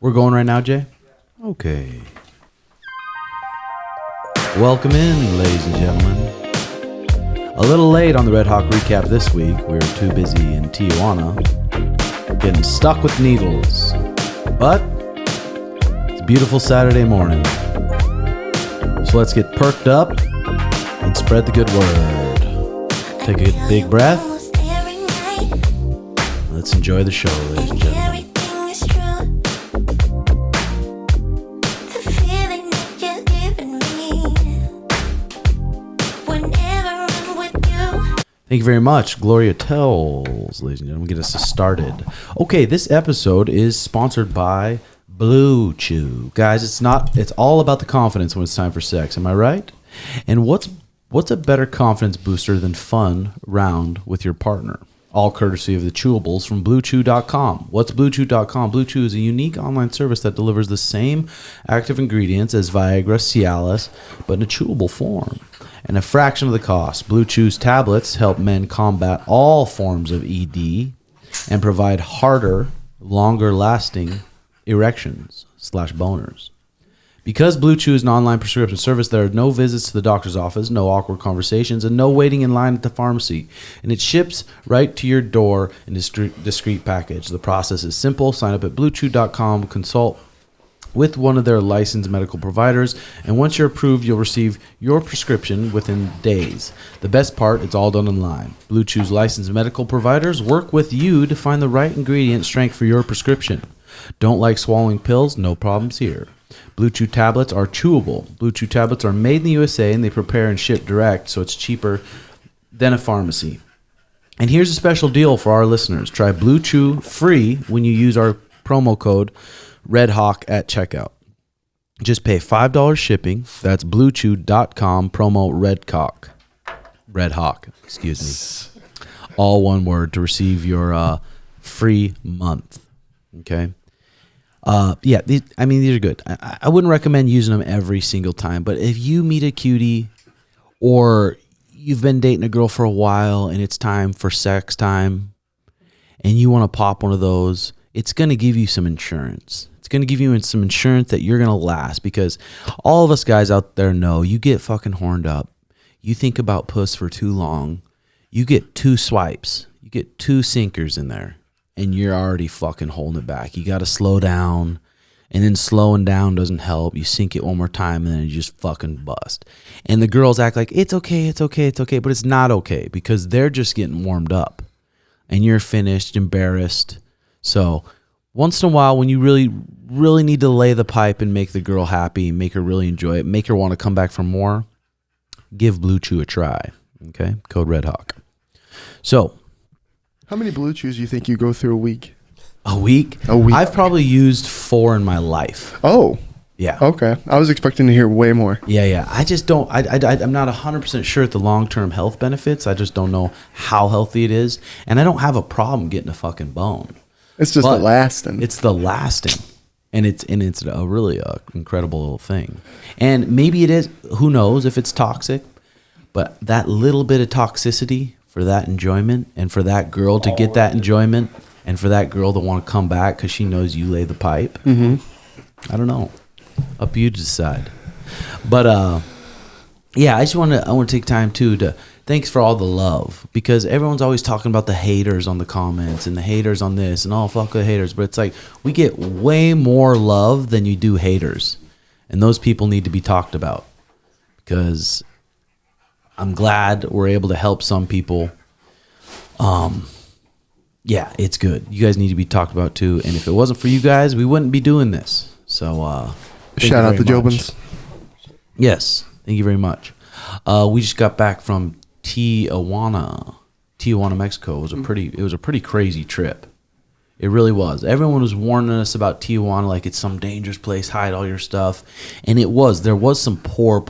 We're going right now, Jay? Okay. Welcome in, ladies and gentlemen. A little late on the Red Hawk recap this week. We were too busy in Tijuana getting stuck with needles. But it's a beautiful Saturday morning. So let's get perked up and spread the good word. Take a big breath. Let's enjoy the show, ladies and gentlemen. Thank you very much. Gloria Tells, ladies and gentlemen, get us started. Okay, this episode is sponsored by Blue Chew. Guys, it's all about the confidence when it's time for sex. Am I right? And what's a better confidence booster than fun round with your partner? All courtesy of the chewables from BlueChew.com. What's BlueChew.com? Blue Chew is a unique online service that delivers the same active ingredients as Viagra, Cialis, but in a chewable form. And a fraction of the cost. Blue Chew's tablets help men combat all forms of ED and provide harder, longer-lasting erections/boners. Because Blue Chew is an online prescription service, there are no visits to the doctor's office, no awkward conversations, and no waiting in line at the pharmacy. And it ships right to your door in a discreet package. The process is simple. Sign up at BlueChew.com, consult with one of their licensed medical providers, and once you're approved, you'll receive your prescription within days. The best part, it's all done online. Blue Chew's licensed medical providers work with you to find the right ingredient strength for your prescription. Don't like swallowing pills? No problems here. Blue Chew tablets are chewable. Blue Chew tablets are made in the USA, and they prepare and ship direct, so it's cheaper than a pharmacy. And here's a special deal for our listeners. Try Blue Chew free when you use our promo code RedHawk at checkout. Just pay $5 shipping. That's BlueChew.com, promo RedHawk, excuse me. All one word to receive your free month. Okay? These are good. I wouldn't recommend using them every single time, but if you meet a cutie or you've been dating a girl for a while and it's time for sex time and you want to pop one of those, it's going to give you some insurance. It's going to give you some insurance that you're going to last, because all of us guys out there know you get fucking horned up. You think about puss for too long. You get 2 swipes. You get 2 sinkers in there. And you're already fucking holding it back. You got to slow down, and then slowing down doesn't help. You sink it one more time, and then you just fucking bust. And the girls act like, it's okay, but it's not okay, because they're just getting warmed up, and you're finished, embarrassed. So once in a while, when you really, really need to lay the pipe and make the girl happy, make her really enjoy it, make her want to come back for more, give Blue Chew a try. Okay? Code RedHawk. So, how many Blue Chews do you think you go through a week? A week? I've probably used 4 in my life. Oh. Yeah. Okay. I was expecting to hear way more. Yeah. I just don't, I'm not 100% sure at the long-term health benefits. I just don't know how healthy it is. And I don't have a problem getting a fucking bone. It's just the lasting. It's the lasting. And it's a really incredible little thing. And maybe it is, who knows if it's toxic, but that little bit of toxicity for that enjoyment, and for that girl to get that enjoyment, and for that girl to want to come back because she knows you lay the pipe. Mm-hmm. I don't know. Up to you to decide. But I want to take time too to thanks for all the love, because everyone's always talking about the haters on the comments and the haters on this and fuck the haters. But it's like we get way more love than you do haters, and those people need to be talked about, because I'm glad we're able to help some people. It's good. You guys need to be talked about too. And if it wasn't for you guys, we wouldn't be doing this. So shout out to Jobins. Yes, thank you very much. We just got back from Tijuana, Mexico. It was a pretty crazy trip. It really was. Everyone was warning us about Tijuana like it's some dangerous place, hide all your stuff. And it was. There was some poor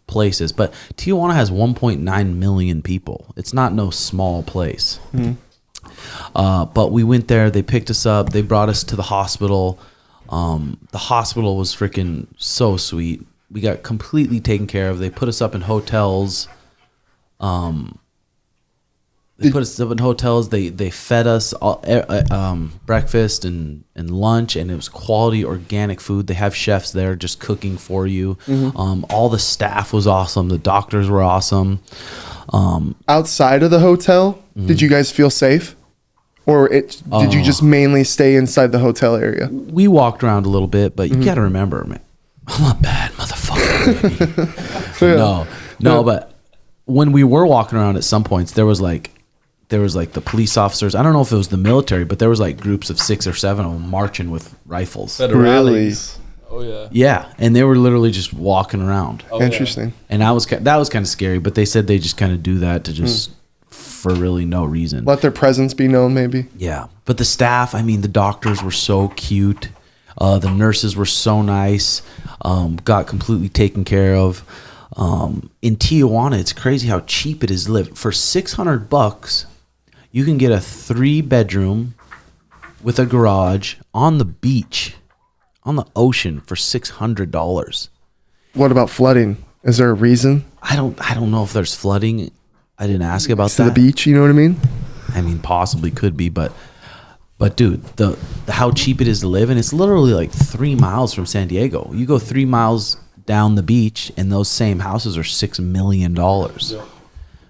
places, but Tijuana has 1.9 million people. It's not no small place. But we went there. They picked us up. They brought us to the hospital. The hospital was freaking so sweet. We got completely taken care of. They put us up in hotels. They put us up in hotels. They fed us breakfast and lunch, and it was quality organic food. They have chefs there just cooking for you. All the staff was awesome. The doctors were awesome. Outside of the hotel, did you guys feel safe? Or did you just mainly stay inside the hotel area? We walked around a little bit, but you got to remember, man, I'm a bad motherfucker. No, but when we were walking around at some points, there was like the police officers. I don't know if it was the military, but there was like groups of 6 or 7 of them marching with rifles. Really? Oh yeah. Yeah, and they were literally just walking around. Oh, interesting. And that was kind of scary, but they said they just kind of do that to just for really no reason. Let their presence be known, maybe. Yeah, but the staff, I mean, the doctors were so cute. The nurses were so nice. Got completely taken care of. In Tijuana, it's crazy how cheap it is to live. For $600, you can get a 3-bedroom with a garage on the beach, on the ocean for $600. What about flooding? Is there a reason? I don't know if there's flooding. I didn't ask about to that. The beach, you know what I mean? I mean, possibly could be, but dude, the how cheap it is to live, and it's literally like 3 miles from San Diego. You go 3 miles down the beach, and those same houses are $6 million. Yeah.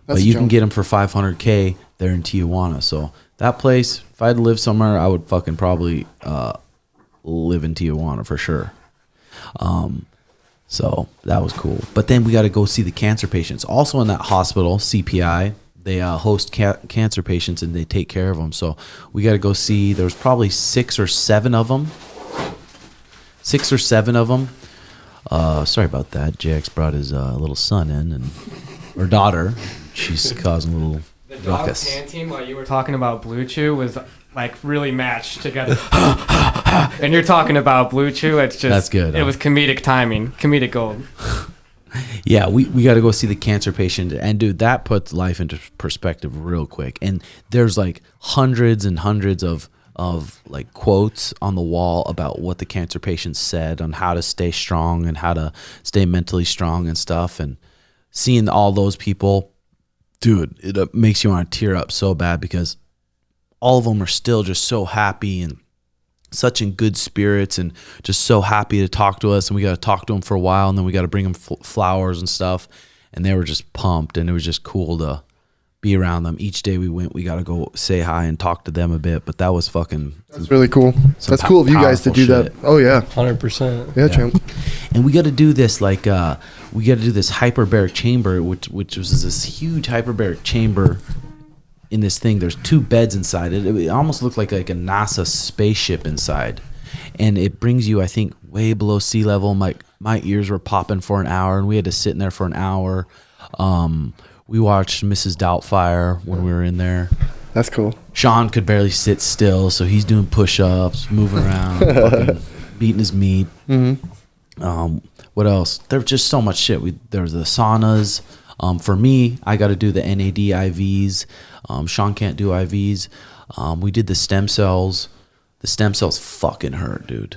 But you can get them for $500K there in Tijuana. So that place, if I had to live somewhere, I would fucking probably live in Tijuana for sure. So that was cool. But then we got to go see the cancer patients. Also in that hospital, CPI, they host cancer patients and they take care of them. So we got to go see. There was probably 6 or 7 of them. 6 or 7 of them. Sorry about that. JX brought his little son in or daughter. She's causing a little ruckus. The dog panting while you were talking about Blue Chew was like really matched together. And you're talking about Blue Chew. It's just that's good. It was comedic timing, comedic gold. Yeah, we got to go see the cancer patient, and dude, that puts life into perspective real quick. And there's like hundreds and hundreds of like quotes on the wall about what the cancer patient said on how to stay strong and how to stay mentally strong and stuff. And seeing all those people, dude, it makes you want to tear up so bad because all of them are still just so happy and such in good spirits and just so happy to talk to us. And we got to talk to them for a while, and then we got to bring them flowers and stuff. And they were just pumped, and it was just cool to be around them. Each day we went, we got to go say hi and talk to them a bit. But that was fucking... That's really cool. That's cool of you guys to do that. Oh, yeah. 100%. Yeah, champ. And we got to do this, like, we got to do this hyperbaric chamber, which was this huge hyperbaric chamber in this thing. There's 2 beds inside it. It almost looked like a NASA spaceship inside. And it brings you, I think, way below sea level. My ears were popping for an hour, and we had to sit in there for an hour. We watched Mrs. Doubtfire when we were in there. That's cool. Sean could barely sit still, so he's doing push-ups, moving around, fucking beating his meat. Mm-hmm. What else? There's just so much shit. There was the saunas. For me, I got to do the NAD IVs. Sean can't do IVs. We did the stem cells. The stem cells fucking hurt, dude.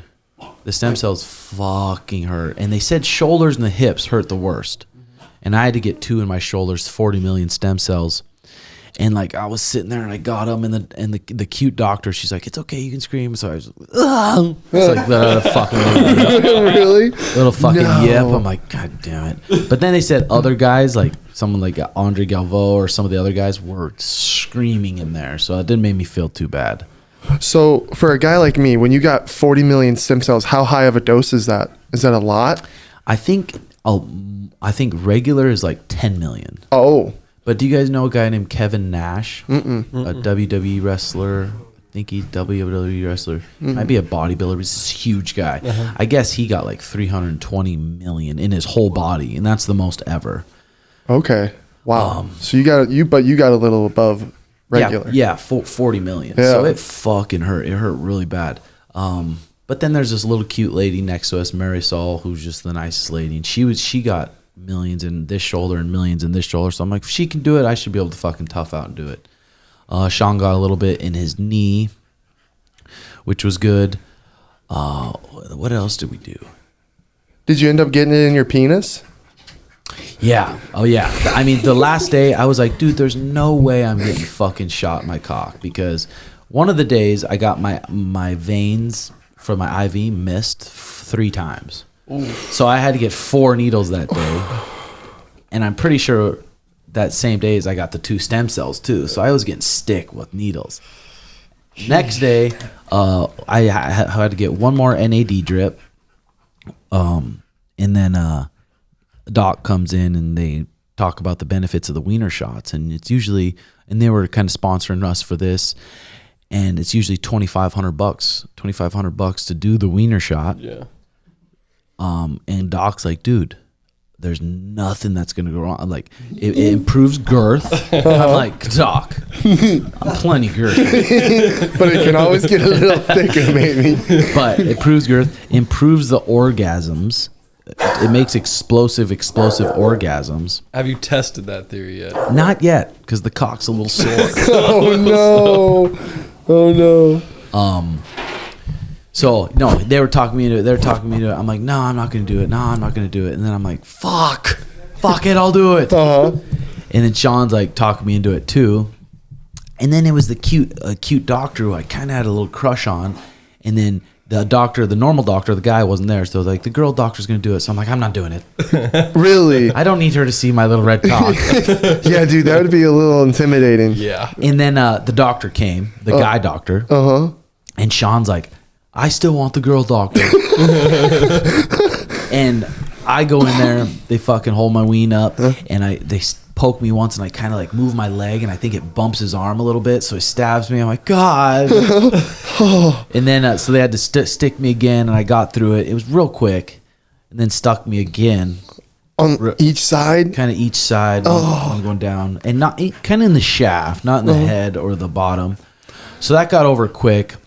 The stem cells fucking hurt. And they said shoulders and the hips hurt the worst. And I had to get 2 in my shoulders, 40 million stem cells. And like I was sitting there and I got them, and the cute doctor, she's like, "It's okay, you can scream." So I was like, ugh. It's like the fucking really little fucking yip. I'm like, God damn it. But then they said other guys, like someone like Andre Galvo or some of the other guys, were screaming in there. So it didn't make me feel too bad. So for a guy like me, when you got 40 million stem cells, how high of a dose is that? Is that a lot? I think regular is like 10 million. Oh. But do you guys know a guy named Kevin Nash? A WWE wrestler? I think he's WWE wrestler. Might be a bodybuilder. He's a huge guy. I guess he got like 320 million in his whole body, and that's the most ever. Okay. Wow. So you got a little above regular. Yeah, 40 million. Yeah. So it fucking hurt. It hurt really bad. But then there's this little cute lady next to us, Marisol, who's just the nicest lady, and she got millions in this shoulder and millions in this shoulder. So I'm like, if she can do it, I should be able to fucking tough out and do it. Sean got a little bit in his knee, which was good. What else did we do? Did you end up getting it in your penis? Yeah. Oh yeah. I mean, the last day I was like, dude, there's no way I'm getting fucking shot in my cock, because one of the days I got my veins for my IV missed 3 times. Ooh. So I had to get 4 needles that day. And I'm pretty sure that same day as I got the 2 stem cells too. So I was getting stick with needles. Next day, I had to get 1 more NAD drip. And then doc comes in and they talk about the benefits of the wiener shots, and it's usually, and they were kind of sponsoring us for this, and it's usually $2,500 to do the wiener shot. Yeah. And doc's like, dude, there's nothing that's gonna go wrong. I'm like, it improves girth. I'm like, doc, I'm plenty girthy, But it can always get a little thicker, maybe. but it improves girth, improves the orgasms. It makes explosive orgasms. Have you tested that theory yet? Not yet, because the cock's a little sore. Oh no. So no, they were talking me into it. I'm like, no, I'm not gonna do it. No, I'm not gonna do it. And then I'm like, fuck it, I'll do it. And then Sean's like talking me into it too. And then it was the cute doctor who I kind of had a little crush on. And then the normal doctor, the guy wasn't there. So like, the girl doctor's gonna do it. So I'm like, I'm not doing it. Really? I don't need her to see my little red cock. Yeah, dude, that would be a little intimidating. Yeah. And then the doctor came, the guy doctor. And Sean's like, I still want the girl doctor. And I go in there, they fucking hold my ween up, and they poke me once, and I kind of like move my leg, and I think it bumps his arm a little bit, so he stabs me. I'm like, God. And then so they had to stick me again, and I got through it. It was real quick, and then stuck me again. On each side? Kind of each side, one going down, and not kind of in the shaft, not in the head or the bottom. So that got over quick.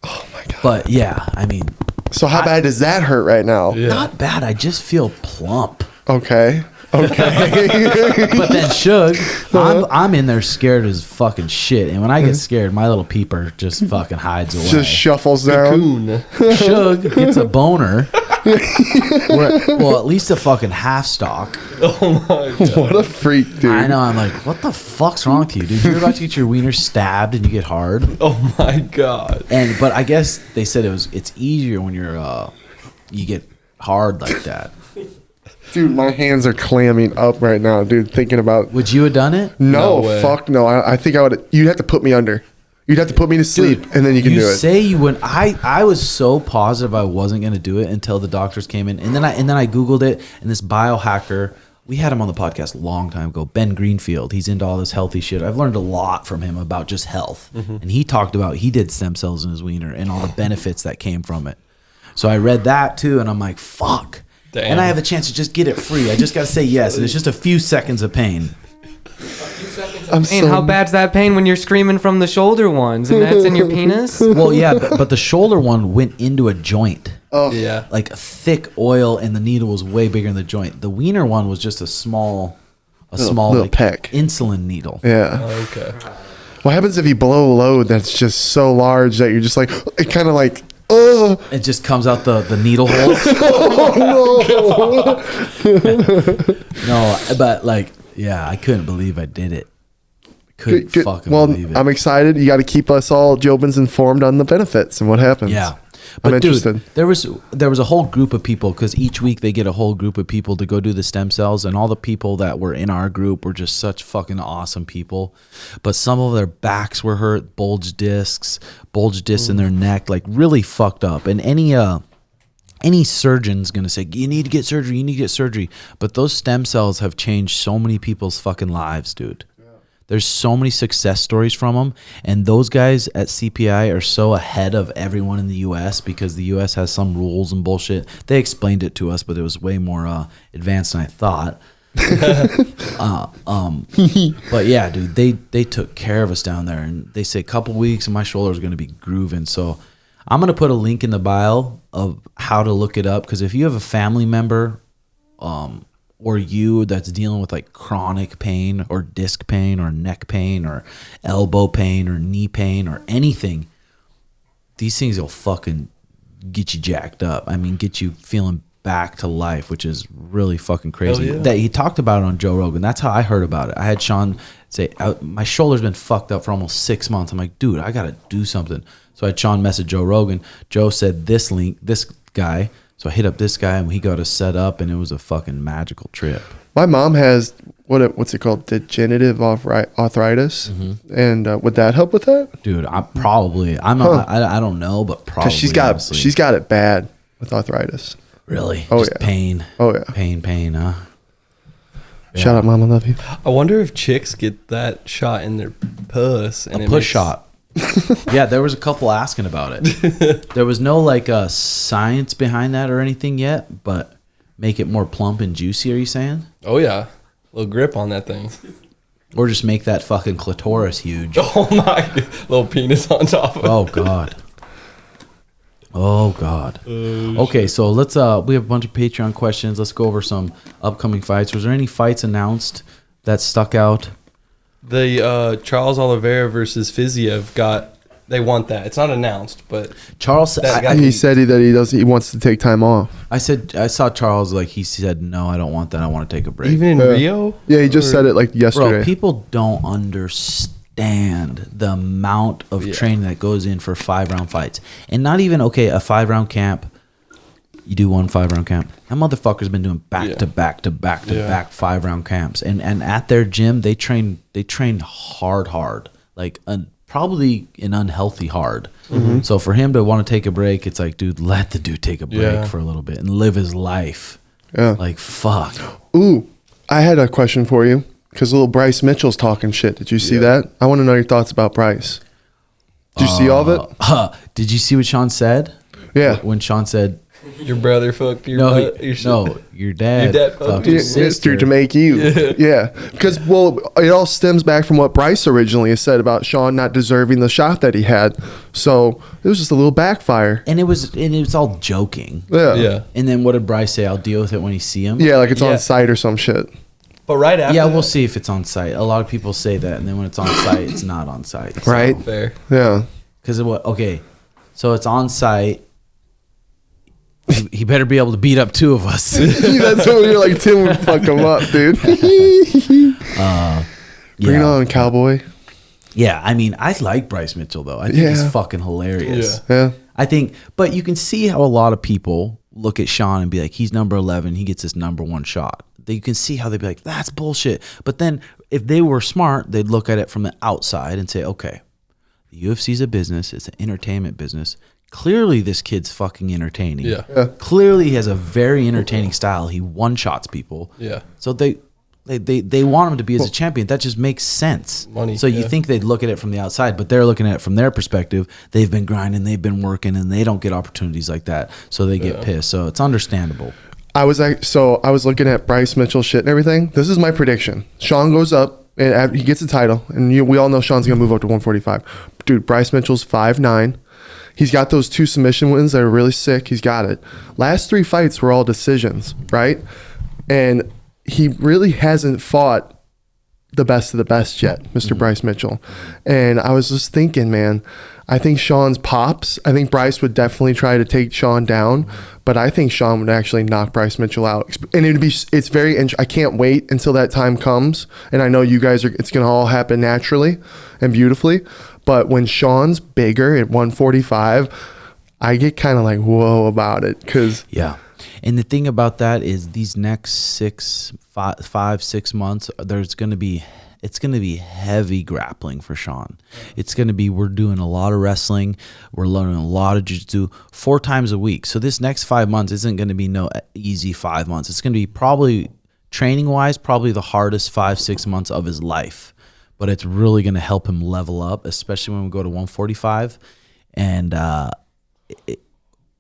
Oh my God. But yeah, I mean, so how bad does that hurt right now? Yeah. not bad. I just feel plump. Okay. But then Shug, I'm in there scared as fucking shit. And when I get scared, my little peeper just fucking hides away. Just shuffles down. Cocoon. Shug gets a boner. Well, at least a fucking half stock. Oh my God. What a freak, dude. I know. I'm like, what the fuck's wrong with you, dude? You're about to get your wiener stabbed and you get hard. Oh my God. But I guess they said it's easier when you get hard like that. Dude, my hands are clamming up right now, dude, thinking about... Would you have done it? No, No way. fuck no. I think I would... You'd have to put me under. You'd have to put me to sleep, and then you can do it. You say you wouldn't. I was so positive I wasn't going to do it until the doctors came in. And then I Googled it, and this biohacker... We had him on the podcast a long time ago, Ben Greenfield. He's into all this healthy shit. I've learned a lot from him about just health. And he talked about, he did stem cells in his wiener and all the benefits that came from it. So I read that too, and I'm like, fuck. Damn. And I have a chance to just get it free. I just got to say yes, and it's just a few seconds of pain. And how bad's that pain when you're screaming from the shoulder ones and that's in your penis? Well, yeah, but the shoulder one went into a joint. Yeah. Like a thick oil, and the needle was way bigger than the joint. The wiener one was just a small little like, peck. insulin needle. Yeah. Okay. What happens if you blow a load that's just so large that you're just like... It kind of like... It just comes out the needle hole. No, but like, yeah, I couldn't believe I did it. Couldn't fucking believe it. I'm excited. You got to keep us all Jobins informed on the benefits and what happens. Yeah. I'm But interested. dude, there was a whole group of people, because each week they get a whole group of people to go do the stem cells, and all the people that were in our group were just such fucking awesome people. But some of their backs were hurt, bulge discs in their neck, like really fucked up. And any surgeon's gonna say, you need to get surgery. But those stem cells have changed so many people's fucking lives, dude. There's so many success stories from them, and those guys at CPI are so ahead of everyone in the U.S. because the U.S. has some rules and bullshit. They explained it to us, but it was way more advanced than I thought. But yeah, dude, they took care of us down there, and they say a couple weeks, and my shoulder is going to be grooving. So I'm going to put a link in the bio of how to look it up, because if you have a family member, or you that's dealing with like chronic pain or disc pain or neck pain or elbow pain or knee pain or anything, these things will fucking get you jacked up. I mean, get you feeling back to life, which is really fucking crazy. Hell yeah. That he talked about it on Joe Rogan. That's how I heard about it. I had Sean say, my shoulder's been fucked up for almost 6 months. I'm like, dude, I got to do something. So I had Sean message Joe Rogan. Joe said this guy. So I hit up this guy and he got us set up, and it was a fucking magical trip. My mom has what's it called? Degenerative arthritis. Mm-hmm. And would that help with that? Dude, I don't know, but probably. Because she's got it bad with arthritis. Really? Oh, Just yeah. Pain. Oh, yeah. Pain, huh? Shout out, Mom. I love you. I wonder if chicks get that shot in their puss. And A push shot. Yeah, there was a couple asking about it. There was no like science behind that or anything yet, but make it more plump and juicy, are you saying? Oh, yeah. Little grip on that thing. Or just make that fucking clitoris huge. Oh, my God. Little penis on top of it. Oh, God. Oh, God. Okay, so let's, we have a bunch of Patreon questions. Let's go over some upcoming fights. Was there any fights announced that stuck out? The Charles Oliveira versus Fiziev they want that. It's not announced, but Charles, He said he wants to take time off. I saw Charles, like, he said, no, I don't want that. I want to take a break. even in Rio? Yeah, he just said it like yesterday. Bro, people don't understand the amount of training that goes in for 5-round fights. And not even, a 5-round camp. You do one 5-round camp. That motherfucker's been doing back to back 5-round camps. And at their gym, they train hard. Like probably an unhealthy hard. Mm-hmm. So for him to want to take a break, it's like, dude, let the dude take a break for a little bit and live his life. Yeah. Like, fuck. Ooh, I had a question for you because little Bryce Mitchell's talking shit. Did you see that? I want to know your thoughts about Bryce. Did you see all of it? Did you see what Sean said? Yeah. When Sean said, Your brother fucked your your dad fucked Your his sister to make you. Yeah. Because, it all stems back from what Bryce originally said about Sean not deserving the shot that he had. So it was just a little backfire. And it was all joking. Yeah. And then what did Bryce say? I'll deal with it when you see him. Yeah, like it's on site or some shit. But right after we'll see if it's on site. A lot of people say that, and then when it's on site, it's not on site. So. Right. Fair. Yeah. Because of what? Okay, so it's on site. He better be able to beat up 2 of us. That's what you're like. Tim would fuck him up, dude. Bring it on, cowboy. Yeah, I mean, I like Bryce Mitchell though. I think he's fucking hilarious. Yeah. I think, but you can see how a lot of people look at Sean and be like, he's number 11. He gets his number 1 shot. You can see how they'd be like, that's bullshit. But then if they were smart, they'd look at it from the outside and say, okay, the UFC's a business. It's an entertainment business. Clearly, this kid's fucking entertaining. Yeah. Clearly, he has a very entertaining style. He one-shots people. Yeah. So they want him to be as a champion. That just makes sense. Money. So you think they'd look at it from the outside, but they're looking at it from their perspective. They've been grinding, they've been working, and they don't get opportunities like that. So they get pissed. So it's understandable. I was looking at Bryce Mitchell shit and everything. This is my prediction. Sean goes up and he gets the title, and we all know Sean's gonna move up to 145. Dude, Bryce Mitchell's 5'9". He's got those 2 submission wins that are really sick. He's got it. Last 3 fights were all decisions, right? And he really hasn't fought the best of the best yet, Mr. Bryce Mitchell. And I was just thinking, man, I think Sean's pops. I think Bryce would definitely try to take Sean down, but I think Sean would actually knock Bryce Mitchell out. And it's very I can't wait until that time comes. And I know you guys it's going to all happen naturally and beautifully. But when Sean's bigger at 145, I get kind of like, whoa about it. Yeah. And the thing about that is these next 5-6 months, it's going to be heavy grappling for Sean. It's going to be, we're doing a lot of wrestling. We're learning a lot of jiu-jitsu 4 times a week. So this next 5 months isn't going to be no easy 5 months. It's going to be probably, training-wise, probably the hardest 5-6 months of his life. But it's really going to help him level up, especially when we go to 145. And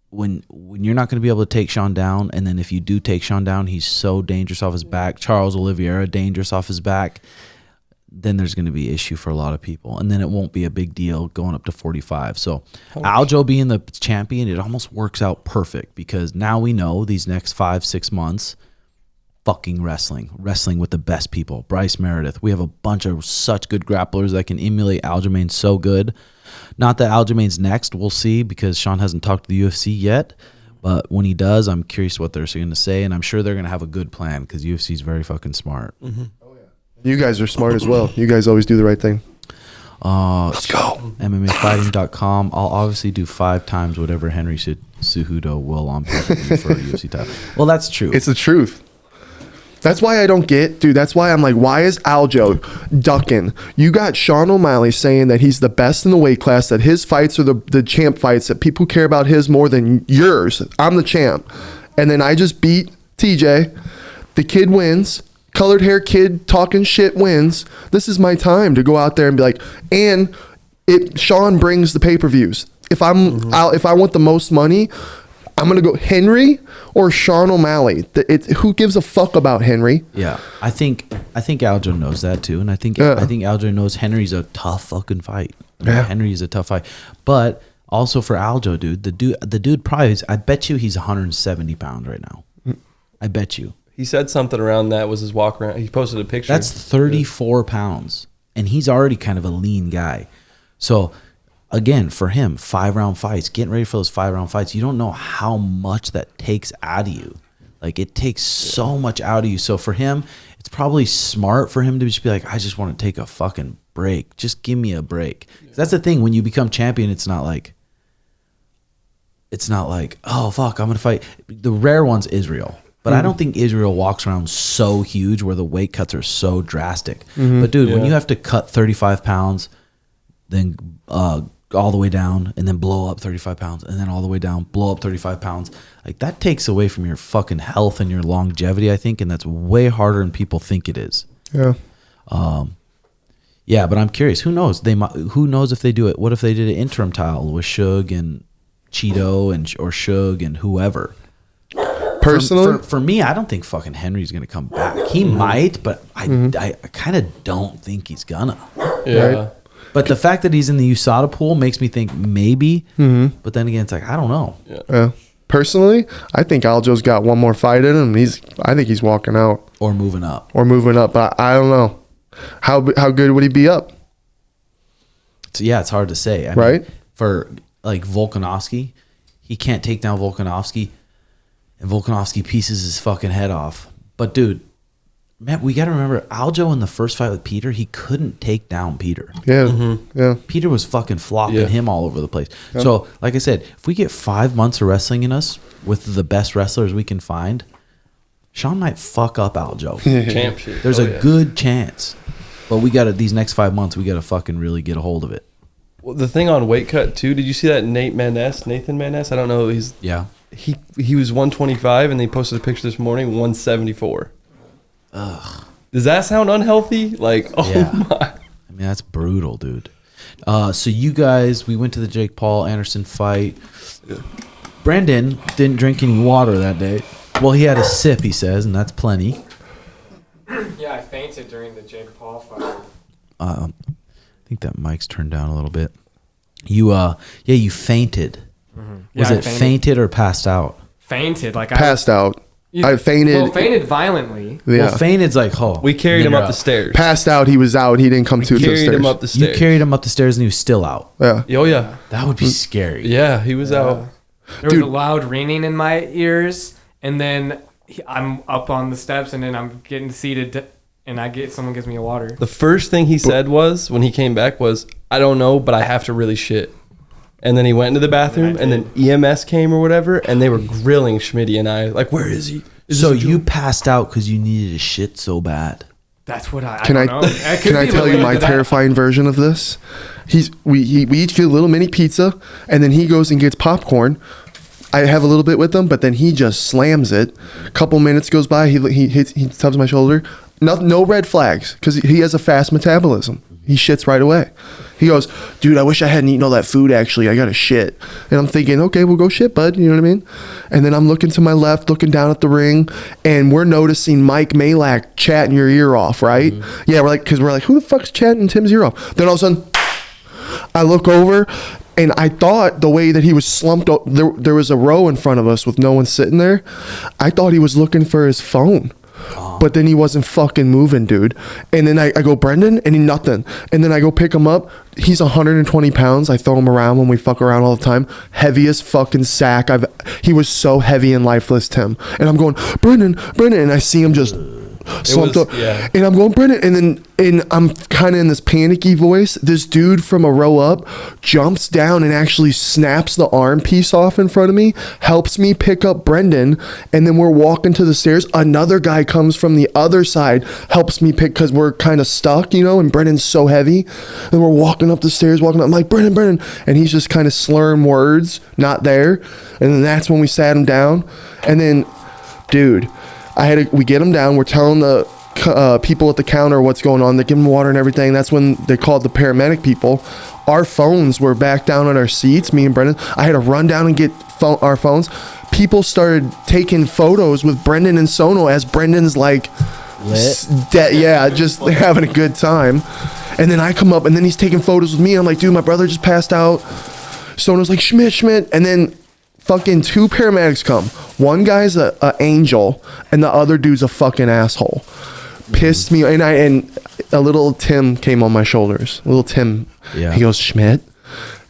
when you're not going to be able to take Sean down, and then if you do take Sean down, he's so dangerous off his back. Charles Oliveira, dangerous off his back. Then there's going to be an issue for a lot of people. And then it won't be a big deal going up to 45. So Aljo being the champion, it almost works out perfect because now we know these next 5-6 months, fucking wrestling with the best people. Bryce Meredith. We have a bunch of such good grapplers that can emulate Aljamain so good. Not that Aljamain's next, we'll see, because Sean hasn't talked to the UFC yet. But when he does, I'm curious what they're going to say, and I'm sure they're going to have a good plan because UFC is very fucking smart. Mm-hmm. You guys are smart as well. You guys always do the right thing. Let's go. MMAfighting.com. I'll obviously do 5 times whatever Henry Cejudo will on pay-per-view for a UFC title. Well, that's true. It's the truth. That's why I don't get, dude. That's why I'm like, why is Aljo ducking? You got Sean O'Malley saying that he's the best in the weight class, that his fights are the champ fights, that people care about his more than yours. I'm the champ. And then I just beat TJ. The kid wins. Colored hair kid talking shit wins. This is my time to go out there and be like, and Sean brings the pay-per-views. If I'm out, if I want the most money, I'm gonna go Henry or Sean O'Malley. Who gives a fuck about Henry? Yeah, I think Aljo knows that too, and I think Aljo knows Henry's a tough fucking fight. Yeah. Henry's a tough fight, but also for Aljo, dude, the dude probably is, I bet you he's 170 pounds right now. I bet you. He said something around that was his walk around. He posted a picture. That's 34 pounds, and he's already kind of a lean guy. So. Again, for him, 5-round fights, getting ready for those 5-round fights, you don't know how much that takes out of you. Like, it takes so much out of you. So for him, it's probably smart for him to just be like, I just want to take a fucking break. Just give me a break. That's the thing. When you become champion, it's not like, oh, fuck, I'm going to fight. The rare one's Israel. But I don't think Israel walks around so huge where the weight cuts are so drastic. But, dude, when you have to cut 35 pounds, then all the way down, and then blow up 35 pounds, and then all the way down, blow up 35 pounds. Like, that takes away from your fucking health and your longevity, I think, and that's way harder than people think it is. Yeah. Yeah, but I'm curious. Who knows? Who knows if they do it? What if they did an interim title with Suge and Cheeto or Suge and whoever? Personally, for me, I don't think fucking Henry's gonna come back. He might, but I kind of don't think he's gonna. Yeah. Right? But the fact that he's in the USADA pool makes me think maybe. But then again, it's like, I don't know. Yeah. Personally, I think Aljo's got one more fight in him. I think he's walking out Or moving up. But I don't know how good would he be up. So yeah, it's hard to say. I Right? mean, for like Volkanovski, he can't take down Volkanovski, and Volkanovski pieces his fucking head off. But dude, man, we got to remember, Aljo in the first fight with Peter, he couldn't take down Peter. Yeah. Yeah. Peter was fucking flopping him all over the place. Yep. So, like I said, if we get 5 months of wrestling in us with the best wrestlers we can find, Sean might fuck up Aljo. Champ shit. There's a good chance. But we got to, these next 5 months, we got to fucking really get a hold of it. Well, the thing on weight cut too. Did you see that Nathan Maness? I don't know. Yeah. He was 125, and they posted a picture this morning 174. Ugh. Does that sound unhealthy? Like, oh Yeah. my. I mean, that's brutal, dude. So you guys, we went to the Jake Paul Anderson fight. Brandon didn't drink any water that day. Well, he had a sip, he says, and that's plenty. Yeah, I fainted during the Jake Paul fight. I think that mic's turned down a little bit. You fainted. Was Yeah, it fainted or passed out? Fainted, like Passed out. I fainted. Well, fainted violently. Yeah. Well, fainted's like, oh. We carried him you're up the stairs. Passed out. He was out. He didn't come to the Carried stairs. him up the You stairs. carried him up the stairs and he was still out. Yeah. Oh yeah. That would be scary. Yeah, he was out. There Dude. was a loud ringing in my ears, and then I'm up on the steps, and then I'm getting seated, and someone gives me a water. The first thing he said was when he came back was, "I don't know, but I have to really shit." And then he went into the bathroom, and then EMS came or whatever, and they were grilling Schmitty and I, like, "Where is he?" So you passed out because you needed to shit so bad. That's what I Can I don't know. It could can I be tell you related my to that. terrifying version of this? We each get a little mini pizza, and then he goes and gets popcorn. I have a little bit with him, but then he just slams it. A couple minutes goes by, he tubs my shoulder. No red flags because he has a fast metabolism. He shits right away. He goes, dude, I wish I hadn't eaten all that food, actually. I got to shit. And I'm thinking, okay, we'll go shit, bud. You know what I mean? And then I'm looking to my left, looking down at the ring, and we're noticing Mike Malak chatting your ear off, right? Mm-hmm. Yeah, because we're like, who the fuck's chatting Tim's ear off? Then all of a sudden, I look over, and I thought the way that he was slumped, there was a row in front of us with no one sitting there. I thought he was looking for his phone. But then he wasn't fucking moving, dude. And then I go, Brendan, and he nothing. And then I go pick him up. He's 120 pounds. I throw him around when we fuck around all the time. Heaviest fucking sack he was so heavy and lifeless, Tim. And I'm going, Brendan, and I see him just slumped up. Yeah. And I'm going, Brendan, and I'm kind of in this panicky voice. This dude from a row up jumps down and actually snaps the arm piece off in front of me, helps me pick up Brendan, and then we're walking to the stairs. Another guy comes from the other side, helps me pick, because we're kind of stuck, and Brendan's so heavy. And we're walking up the stairs, I'm like, Brendan, and he's just kind of slurring words, not there. And then that's when we sat him down. And then, dude, we get him down. We're telling the people at the counter what's going on. They give him water and everything. That's when they called the paramedic people. Our phones were back down on our seats, me and Brendan. I had to run down and get our phones. People started taking photos with Brendan and Soto as Brendan's like, just having a good time. And then I come up, and then he's taking photos with me. I'm like, dude, my brother just passed out. Soto's like, Schmidt. And then fucking 2 paramedics come. One guy's a angel, and the other dude's a fucking asshole. Pissed me, and a little Tim came on my shoulders. Little Tim, He goes, Schmidt,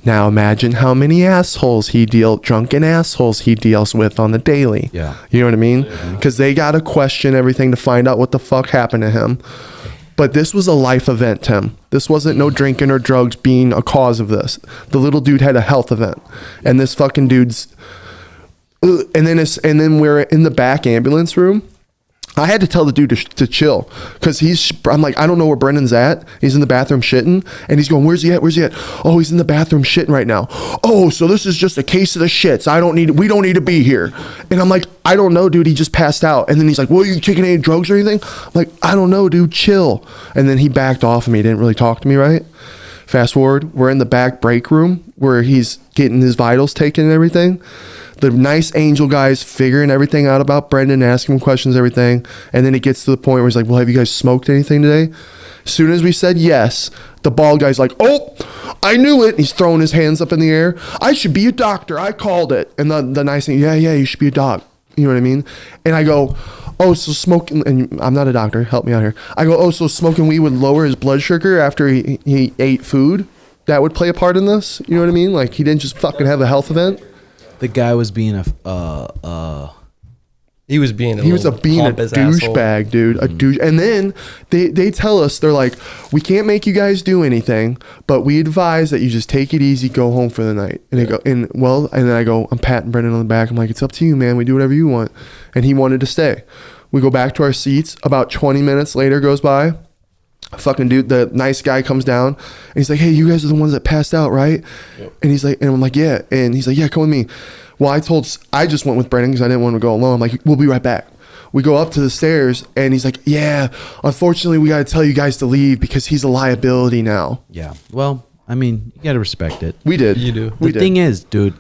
now imagine how many drunken assholes he deals with on the daily. Yeah, you know what I mean? Because they gotta question everything to find out what the fuck happened to him. But this was a life event, Tim. This wasn't no drinking or drugs being a cause of this. The little dude had a health event, and this fucking dude's. And then we're in the back ambulance room. I had to tell the dude to chill, because I'm like, I don't know where Brendan's at. He's in the bathroom shitting, and he's going, where's he at? Oh, he's in the bathroom shitting right now. Oh, so this is just a case of the shits. We don't need to be here. And I'm like, I don't know, dude. He just passed out. And then he's like, well, are you taking any drugs or anything? I'm like, I don't know, dude. Chill. And then he backed off of me. He didn't really talk to me, right? Fast forward, we're in the back break room where he's getting his vitals taken and everything. The nice angel guy's figuring everything out about Brendan, asking him questions, everything. And then it gets to the point where he's like, well, have you guys smoked anything today? As soon as we said yes, the bald guy's like, oh, I knew it. And he's throwing his hands up in the air. I should be a doctor. I called it. And the nice thing, yeah, you should be a doc. You know what I mean? And I go, oh, so smoking, and I'm not a doctor. Help me out here. I go, oh, so smoking weed would lower his blood sugar after he ate food? That would play a part in this? You know what I mean? Like, he didn't just fucking have a health event? The guy was being he was being a douchebag, dude. A douche. And then they tell us, they're like, we can't make you guys do anything, but we advise that you just take it easy, go home for the night. And they go, and then I go, I'm patting Brendan on the back. I'm like, it's up to you, man. We do whatever you want. And he wanted to stay. We go back to our seats. About 20 minutes later goes by. Fucking dude, the nice guy comes down, and he's like, hey, you guys are the ones that passed out, right? Yep. And he's like, and I'm like, yeah. And he's like, yeah, come with me. Well, I just went with Brendan because I didn't want to go alone. I'm like, we'll be right back. We go up to the stairs, and he's like, yeah, unfortunately, we got to tell you guys to leave because he's a liability now. Yeah. Well, I mean, you got to respect it. We did. You do. The thing is, dude,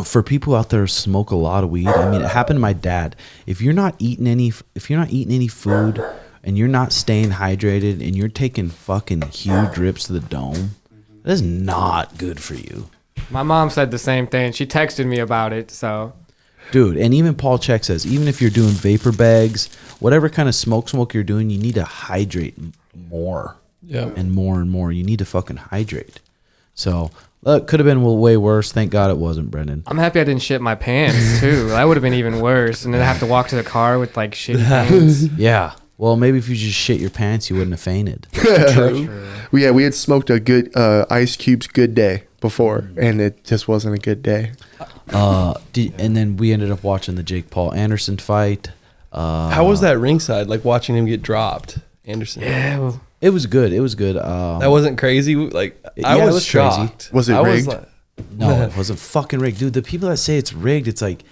for people out there who smoke a lot of weed, I mean, it happened to my dad. If you're not eating any food, and you're not staying hydrated, and you're taking fucking huge rips to the dome, that is not good for you. My mom said the same thing. She texted me about it, so. Dude, and even Paul Check says, even if you're doing vapor bags, whatever kind of smoke you're doing, you need to hydrate more. Yeah. And more. You need to fucking hydrate. So, it could have been way worse. Thank God it wasn't, Brendan. I'm happy I didn't shit my pants, too. That would have been even worse. And then I have to walk to the car with, like, shitty pants. Yeah. Well, maybe if you just shit your pants, you wouldn't have fainted. True. We had smoked a good Ice Cube's Good Day before, and it just wasn't a good day. And then we ended up watching the Jake Paul Anderson fight. How was that ringside? Like watching him get dropped, Anderson. Yeah, well, it was good. That wasn't crazy. Like yeah, I it was was shocked. Crazy. Was it rigged? No, it wasn't fucking rigged, dude. The people that say it's rigged, it's like,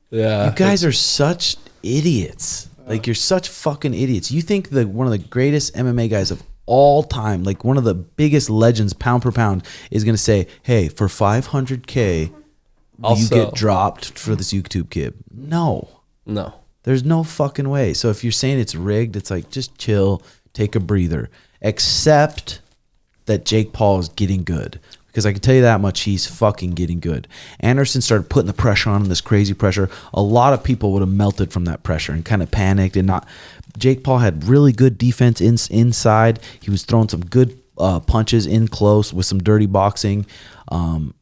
yeah, you guys are such idiots. Like, you're such fucking idiots. You think that one of the greatest MMA guys of all time, like one of the biggest legends, pound per pound, is going to say, hey, for $500K, you get dropped for this YouTube kid? No. There's no fucking way. So if you're saying it's rigged, it's like, just chill, take a breather. Except that Jake Paul is getting good. because I can tell you that much, he's fucking getting good. Anderson started putting the pressure on him, this crazy pressure. A lot of people would have melted from that pressure and kind of panicked and not. Jake Paul had really good defense inside. He was throwing some good punches in close with some dirty boxing. In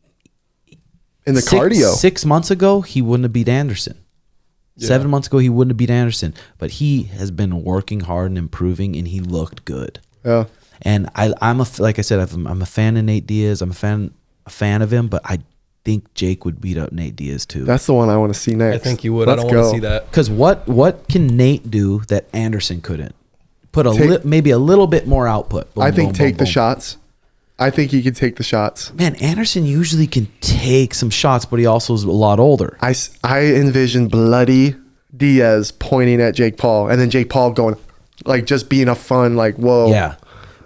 the cardio. 6 months ago, he wouldn't have beat Anderson. Yeah. 7 months ago, he wouldn't have beat Anderson. But he has been working hard and improving, and he looked good. Yeah. And like I said, I'm a fan of Nate Diaz. I'm a fan of him, but I think Jake would beat up Nate Diaz too. That's the one I want to see next. I think you would. Let's I don't want go. to see that. Because what can Nate do that Anderson couldn't? Put maybe a little bit more output. Boom, I think boom, take boom, the boom. shots. I think he could take the shots. Man, Anderson usually can take some shots, but he also is a lot older. I envision bloody Diaz pointing at Jake Paul, and then Jake Paul going, like, just being a fun, like, whoa. Yeah.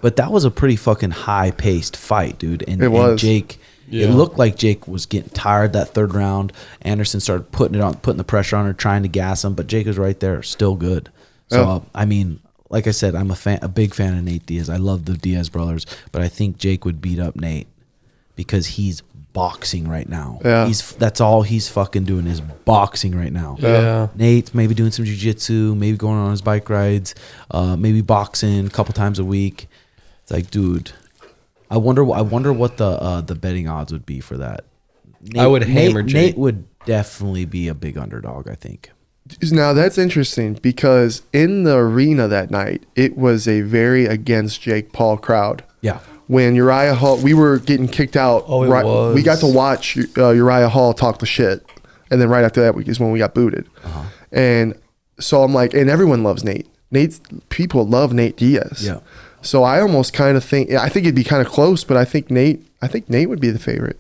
But that was a pretty fucking high-paced fight, dude. And, It was. And Jake, Yeah. it looked like Jake was getting tired that third round. Anderson started putting the pressure on her, trying to gas him, but Jake was right there, still good. So, Yeah. I mean, like I said, I'm a big fan of Nate Diaz. I love the Diaz brothers, but I think Jake would beat up Nate because he's boxing right now. Yeah. That's all he's fucking doing is boxing right now. Yeah. Nate's maybe doing some jiu-jitsu, maybe going on his bike rides, maybe boxing a couple times a week. It's like, dude, I wonder what the betting odds would be for that. I would hammer Jake. Nate would definitely be a big underdog, I think. Now, that's interesting because in the arena that night, it was a very against Jake Paul crowd. Yeah. When Uriah Hall, we were getting kicked out. Oh, it was. We got to watch Uriah Hall talk the shit. And then right after that is when we got booted. Uh-huh. And so I'm like, and everyone loves Nate. People love Nate Diaz. Yeah. So I almost kind of think it'd be kind of close, but I think Nate would be the favorite.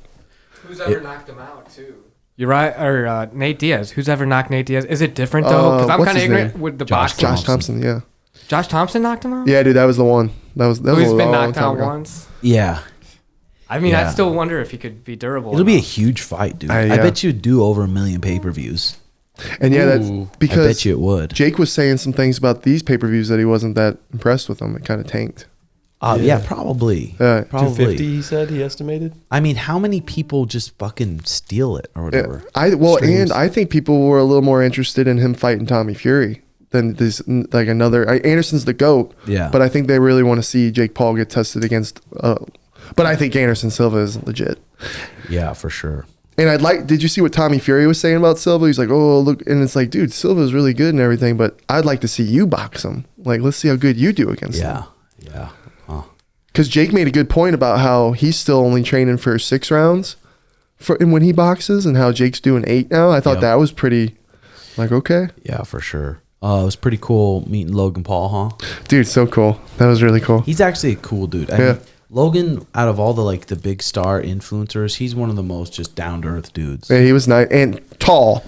Who's ever knocked him out too? You're right, or Nate Diaz. Who's ever knocked Nate Diaz? Is it different though? Because I'm what's kind of his ignorant name? with the Josh boxing. Josh Thompson, yeah. Josh Thompson knocked him out. Yeah, dude, that was the one. That was Who's a been long knocked time out ago. once. Yeah. I mean, Yeah. I still wonder if he could be durable. It'll be a enough. huge fight, dude. I yeah. bet you'd do over 1 million pay-per-views. And yeah, that's Ooh. I because bet you it would. Jake was saying some things about these pay-per-views that he wasn't that impressed with them. It kind of tanked. Yeah, probably. Yeah. Probably. 250, he said, he estimated. I mean, how many people just fucking steal it or whatever? And I think people were a little more interested in him fighting Tommy Fury than this, like another. Anderson's the GOAT. Yeah. But I think they really want to see Jake Paul get tested against. But I think Anderson Silva is legit. Yeah, for sure. And did you see what Tommy Fury was saying about Silva? He's like, oh, look. And it's like, dude, Silva's really good and everything, but I'd like to see you box him. Like, let's see how good you do against him. Yeah. Huh. Because Jake made a good point about how he's still only training for 6 rounds and when he boxes, and how Jake's doing 8 now. I thought Yep. that was pretty, like, okay. Yeah, for sure. It was pretty cool meeting Logan Paul, huh? Dude, so cool. That was really cool. He's actually a cool dude. I mean, Logan, out of all the big star influencers, he's one of the most just down to earth dudes. Yeah, he was nice and tall.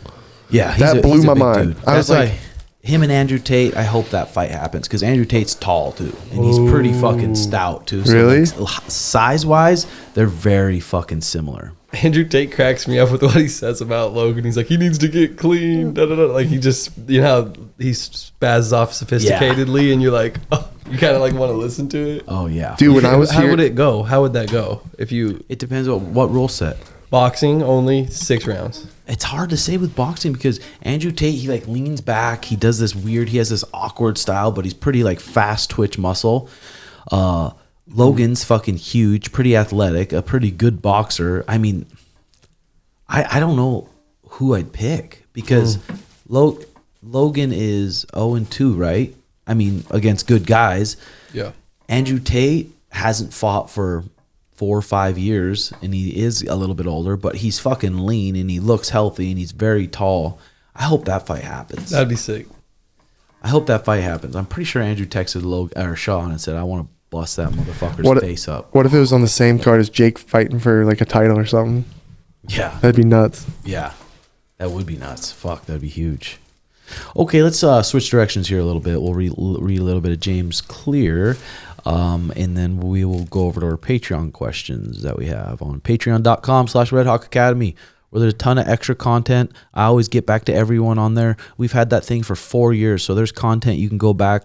Yeah, That blew my big mind. dude. I was That's like- why him and Andrew Tate, I hope that fight happens because Andrew Tate's tall too, and he's pretty fucking stout too. So Really? size wise, they're very fucking similar. Andrew Tate cracks me up with what he says about Logan. He's like, he needs to get clean. Da, da, da. Like, he just, you know how he spazzes off sophisticatedly, and you're like, oh, you kind of like want to listen to it. Oh yeah, Dude, when I was How here, would it go? How would that go? If you it depends on what rule set. boxing only 6 rounds. It's hard to say with boxing because Andrew Tate, he leans back. He does this weird, he has this awkward style, but he's pretty fast twitch muscle. Logan's fucking huge, pretty athletic, a pretty good boxer. I mean, I don't know who I'd pick because Logan is 0-2, right? I mean, against good guys. Yeah. Andrew Tate hasn't fought for 4 or 5 years, and he is a little bit older, but he's fucking lean and he looks healthy and he's very tall. I hope that fight happens. That'd be sick. I hope that fight happens. I'm pretty sure Andrew texted Sean and said, "I want to bust that motherfucker's face up." What if it was on the same card as Jake fighting for a title or something? Yeah, That'd be nuts. yeah, that would be nuts. Fuck, that'd be huge. Okay, let's switch directions here a little bit. We'll read a little bit of James Clear, and then we will go over to our Patreon questions that we have on patreon.com/RedHawk Academy, where there's a ton of extra content. I always get back to everyone on there. We've had that thing for 4 years, so there's content you can go back.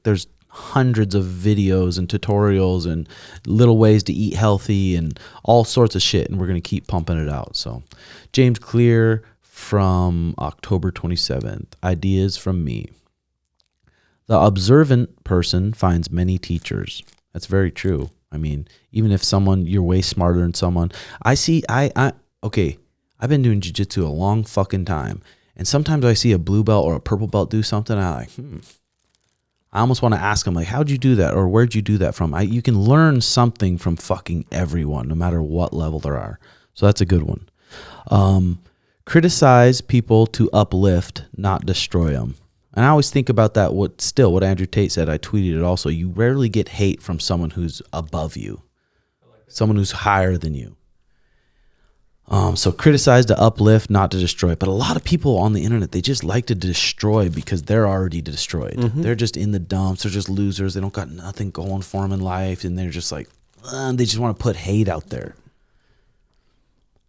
There's hundreds of videos and tutorials and little ways to eat healthy and all sorts of shit, and we're going to keep pumping it out. So James Clear from October 27th, ideas from me. The observant person finds many teachers. That's very true. I mean, even if you're way smarter than someone. Okay, I've been doing jiu-jitsu a long fucking time. And sometimes I see a blue belt or a purple belt do something. I'm like, I almost want to ask them, like, how'd you do that? Or where'd you do that from? You can learn something from fucking everyone, no matter what level there are. So that's a good one. Criticize people to uplift, not destroy them. And I always think about that, what Andrew Tate said. I tweeted it also. You rarely get hate from someone who's above you, someone who's higher than you. So criticize to uplift, not to destroy. But a lot of people on the internet, they just like to destroy because they're already destroyed. Mm-hmm. They're just in the dumps. They're just losers. They don't got nothing going for them in life. And they're just like, they just want to put hate out there.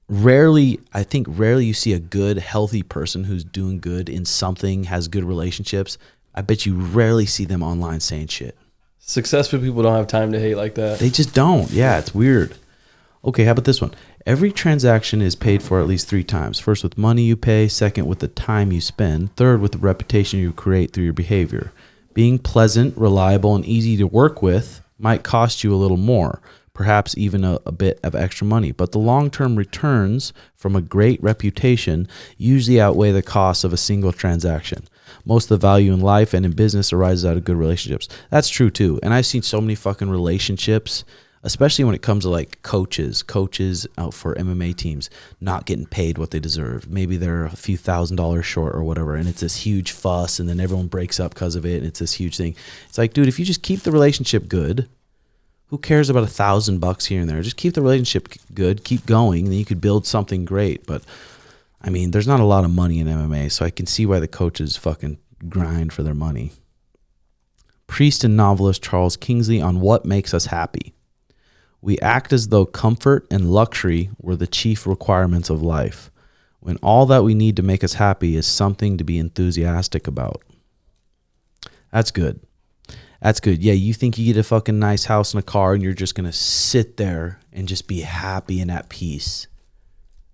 Rarely you see a good, healthy person who's doing good in something, has good relationships. I bet you rarely see them online saying shit. Successful people don't have time to hate like that. They just don't. Yeah, it's weird. Okay, how about this one? Every transaction is paid for at least 3 times. First with money you pay, second with the time you spend, third with the reputation you create through your behavior. Being pleasant, reliable, and easy to work with might cost you a little more, perhaps even a bit of extra money. But the long-term returns from a great reputation usually outweigh the costs of a single transaction. Most of the value in life and in business arises out of good relationships. That's true too. And I've seen so many fucking relationships, especially when it comes to like coaches out for MMA teams not getting paid what they deserve. Maybe they're a few $1,000s short or whatever, and it's this huge fuss, and then everyone breaks up because of it, and it's this huge thing. It's like, dude, if you just keep the relationship good, who cares about $1,000 here and there? Just keep the relationship good, keep going, and then you could build something great. But I mean, there's not a lot of money in MMA, so I can see why the coaches fucking grind for their money. Priest and novelist Charles Kingsley on what makes us happy. We act as though comfort and luxury were the chief requirements of life, when all that we need to make us happy is something to be enthusiastic about. That's good. That's good. Yeah, you think you get a fucking nice house and a car and you're just going to sit there and just be happy and at peace.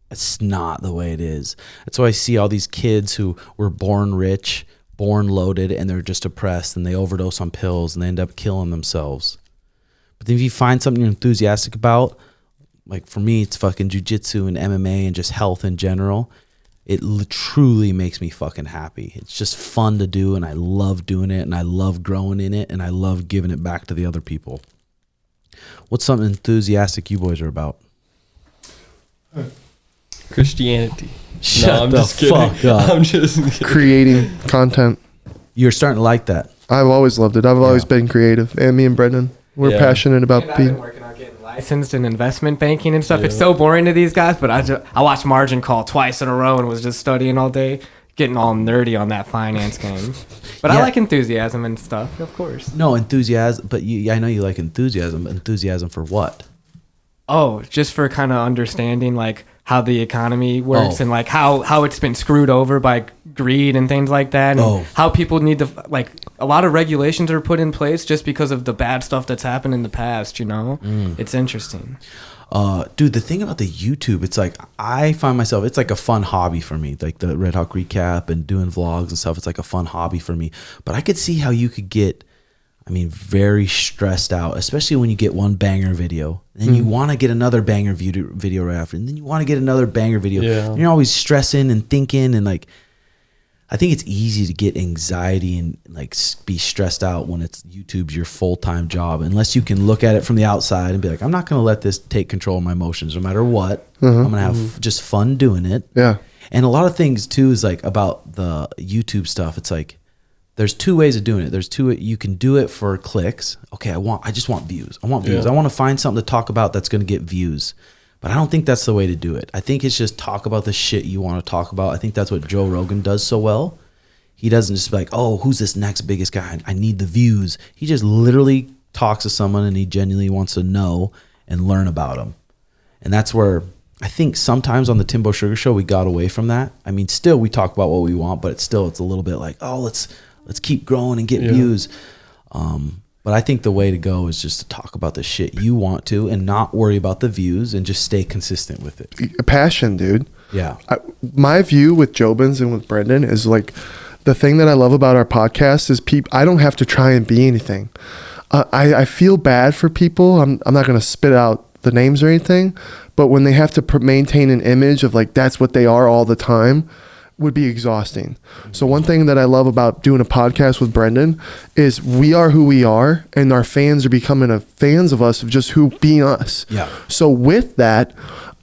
That's not the way it is. That's why I see all these kids who were born rich, born loaded, and they're just depressed and they overdose on pills and they end up killing themselves. But then if you find something you're enthusiastic about, like for me, it's fucking jiu-jitsu and MMA and just health in general. It truly makes me fucking happy. It's just fun to do, and I love doing it, and I love growing in it, and I love giving it back to the other people. What's something enthusiastic you boys are about? Christianity. Shut the fuck up. I'm just kidding. Creating content. You're starting to like that. I've always loved it. I've always been creative. And me and Brendan, we're passionate about I've been working on getting licensed in investment banking and stuff. Yeah. It's so boring to these guys, but I watched Margin Call twice in a row and was just studying all day, getting all nerdy on that finance game. But I like enthusiasm and stuff, of course. No, enthusiasm, but I know you like enthusiasm. Enthusiasm for what? Oh, just for kind of understanding like how the economy works and like how it's been screwed over by greed and things like that, and how people need to, like, a lot of regulations are put in place just because of the bad stuff that's happened in the past, you know. It's interesting. Dude, the thing about the YouTube, it's like I find myself, it's like a fun hobby for me, like the Red Hawk Recap and doing vlogs and stuff. It's like a fun hobby for me, but I could see how you could get, I mean, very stressed out, especially when you get one banger video. Then you want to get another banger video right after. And then you want to get another banger video. Yeah. And you're always stressing and thinking. And like, I think it's easy to get anxiety and like be stressed out when it's YouTube's your full-time job. Unless you can look at it from the outside and be like, I'm not going to let this take control of my emotions no matter what. I'm going to have just fun doing it. Yeah. And a lot of things too is like about the YouTube stuff. It's like, there's 2 ways of doing it. You can do it for clicks. Okay, I just want views. I want views. I want to find something to talk about that's going to get views. But I don't think that's the way to do it. I think it's just talk about the shit you want to talk about. I think that's what Joe Rogan does so well. He doesn't just be like, oh, who's this next biggest guy? I need the views. He just literally talks to someone and he genuinely wants to know and learn about them. And that's where I think sometimes on the Timbo Sugar Show, we got away from that. I mean, still we talk about what we want, but it's a little bit like, oh, let's keep growing and get views. But I think the way to go is just to talk about the shit you want to and not worry about the views and just stay consistent with it. Passion, dude. Yeah. My view with Jobins and with Brendan is like, the thing that I love about our podcast is I don't have to try and be anything. I feel bad for people. I'm not going to spit out the names or anything, but when they have to maintain an image of like, that's what they are all the time, would be exhausting. So one thing that I love about doing a podcast with Brendan is we are who we are, and our fans are becoming fans of us, of just being us. Yeah. So with that,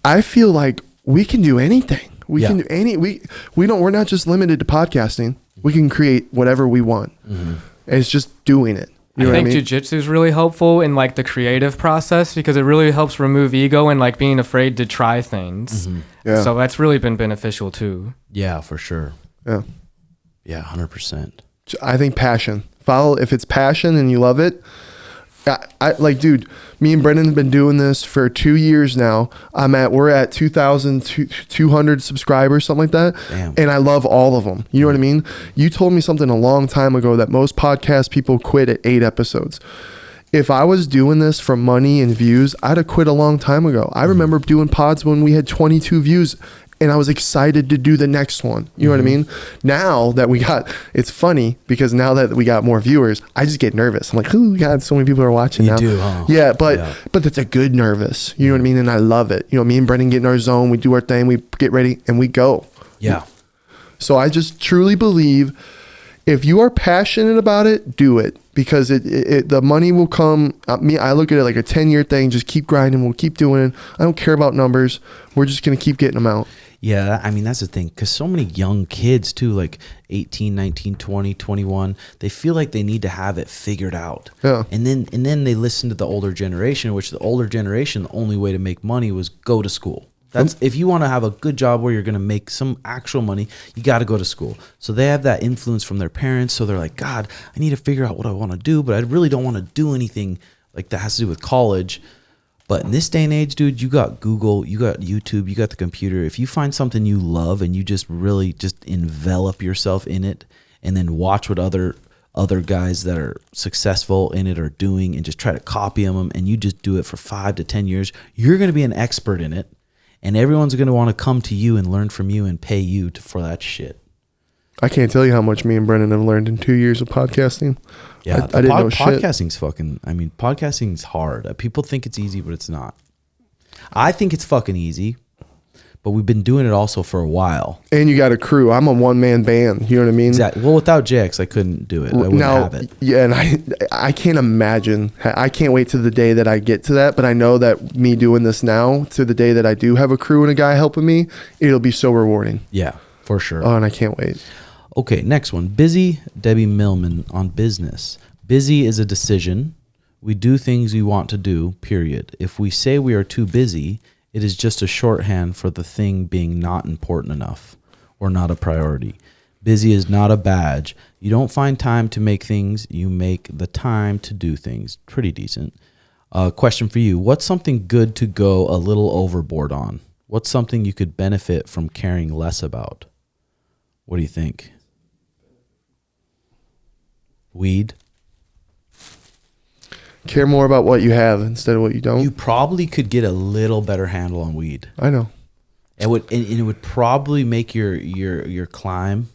I feel like we can do anything. We can do we're not just limited to podcasting. We can create whatever we want. And it's just doing it. You know I think what I mean? jiu-jitsu is really helpful in like the creative process because it really helps remove ego and like being afraid to try things. Yeah. So that's really been beneficial too. Yeah, for sure. Yeah. Yeah, 100%. I think passion. If it's passion and you love it. I like, dude, me and Brendan have been doing this for 2 years now. We're at 2,200 subscribers, something like that. Damn. And I love all of them. You know what I mean? You told me something a long time ago that most podcast people quit at 8 episodes. If I was doing this for money and views, I'd have quit a long time ago. I remember doing pods when we had 22 views and I was excited to do the next one. You know what I mean? Now that it's funny because now that we got more viewers, I just get nervous. I'm like, oh God, so many people are watching now. You do, huh? Yeah, but it's a good nervous. You know what I mean? And I love it. You know, me and Brendan get in our zone, we do our thing, we get ready and we go. Yeah. So I just truly believe if you are passionate about it, do it because the money will come. I look at it like a 10-year thing. Just keep grinding. We'll keep doing it. I don't care about numbers. We're just going to keep getting them out. Yeah, I mean, that's the thing. Because so many young kids, too, like 18, 19, 20, 21, they feel like they need to have it figured out. Yeah. And then they listen to the older generation, which the older generation, the only way to make money was go to school. That's if you want to have a good job where you're going to make some actual money, you got to go to school. So they have that influence from their parents. So they're like, God, I need to figure out what I want to do, but I really don't want to do anything like that has to do with college. But in this day and age, dude, you got Google, you got YouTube, you got the computer. If you find something you love and you just really just envelop yourself in it and then watch what other guys that are successful in it are doing and just try to copy them and you just do it for 5 to 10 years, you're going to be an expert in it. And everyone's going to want to come to you and learn from you and pay you for that shit. I can't tell you how much me and Brendan have learned in 2 years of podcasting. Yeah, I didn't know shit. Podcasting's podcasting's hard. People think it's easy, but it's not. I think it's fucking easy, but we've been doing it also for a while. And you got a crew. I'm a one-man band. You know what I mean? Exactly. Well, without JX, I couldn't do it. I wouldn't have it. Yeah, and I can't imagine. I can't wait to the day that I get to that, but I know that me doing this now, to the day that I do have a crew and a guy helping me, it'll be so rewarding. Yeah, for sure. Oh, and I can't wait. Okay, next one. Busy Debbie Millman on business. Busy is a decision. We do things we want to do, period. If we say we are too busy, it is just a shorthand for the thing being not important enough or not a priority. Busy is not a badge. You don't find time to make things. You make the time to do things. Pretty decent. Question for you. What's something good to go a little overboard on? What's something you could benefit from caring less about? What do you think? Weed? Care more about what you have instead of what you don't. You probably could get a little better handle on weed. I know. It would probably make your climb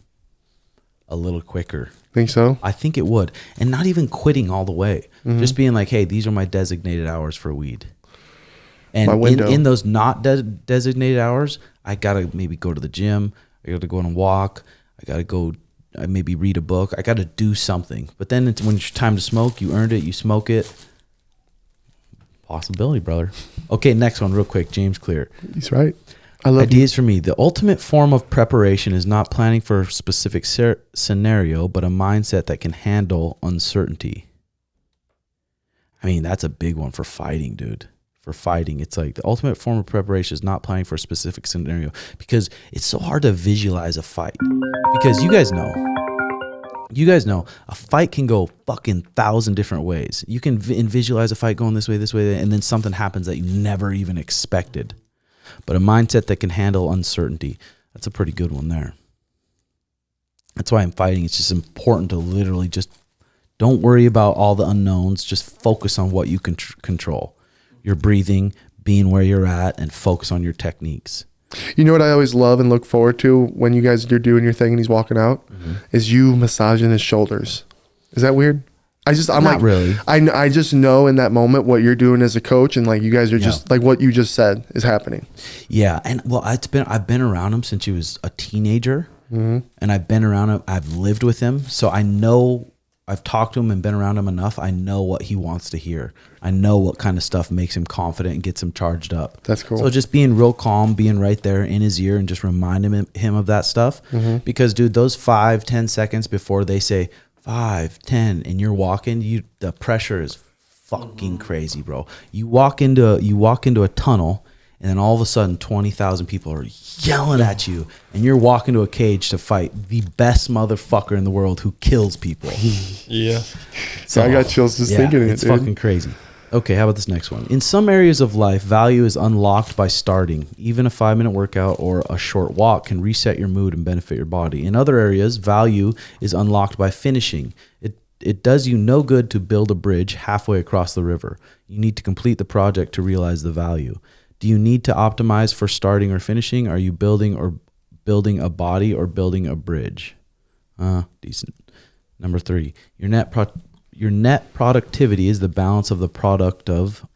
a little quicker. Think so? I think it would. And not even quitting all the way. Just being like, hey, these are my designated hours for weed. And in those not designated hours, I got to maybe go to the gym. I got to go on a walk. I got to go maybe read a book. I got to do something. But then when it's time to smoke, you earned it. You smoke it. Possibility, brother. Okay, next one real quick. James Clear. He's right. I love Ideas for me. The ultimate form of preparation is not planning for a specific scenario, but a mindset that can handle uncertainty. I mean, that's a big one for fighting, dude. For fighting, it's like the ultimate form of preparation is not planning for a specific scenario because it's so hard to visualize a fight. Because you guys know a fight can go fucking 1,000 different ways. You can visualize a fight going this way, and then something happens that you never even expected. But a mindset that can handle uncertainty, that's a pretty good one there. That's why I'm fighting. It's just important to literally just Don't worry about all the unknowns. Just focus on what you can control. Your breathing, being where you're at, and focus on your techniques. You know what I always love and look forward to when you guys are doing your thing and he's walking out is you massaging his shoulders. Is that weird? I'm Not really. I just know in that moment what you're doing as a coach, and like you guys are just like what you just said is happening. Yeah, and well, I've been around him since he was a teenager, and I've been around him. I've lived with him, so I know. I've talked to him and been around him enough. I know what he wants to hear. I know what kind of stuff makes him confident and gets him charged up. That's cool. So just being real calm, being right there in his ear and just reminding him of that stuff. Because, dude, those 5-10 seconds before they say 5, 10, and you're walking, the pressure is fucking crazy, bro. You walk into a tunnel, and then all of a sudden 20,000 people are yelling at you, and you're walking to a cage to fight the best motherfucker in the world who kills people. Yeah. So I got chills just thinking of it, it's dude. fucking crazy. Okay, how about this next one? In some areas of life, value is unlocked by starting. Even a 5-minute workout or a short walk can reset your mood and benefit your body. In other areas, value is unlocked by finishing. It does you no good to build a bridge halfway across the river. You need to complete the project to realize the value. Do you need to optimize for starting or finishing? Are you building a body or building a bridge? Decent. Number 3, your net productivity is the balance of the product of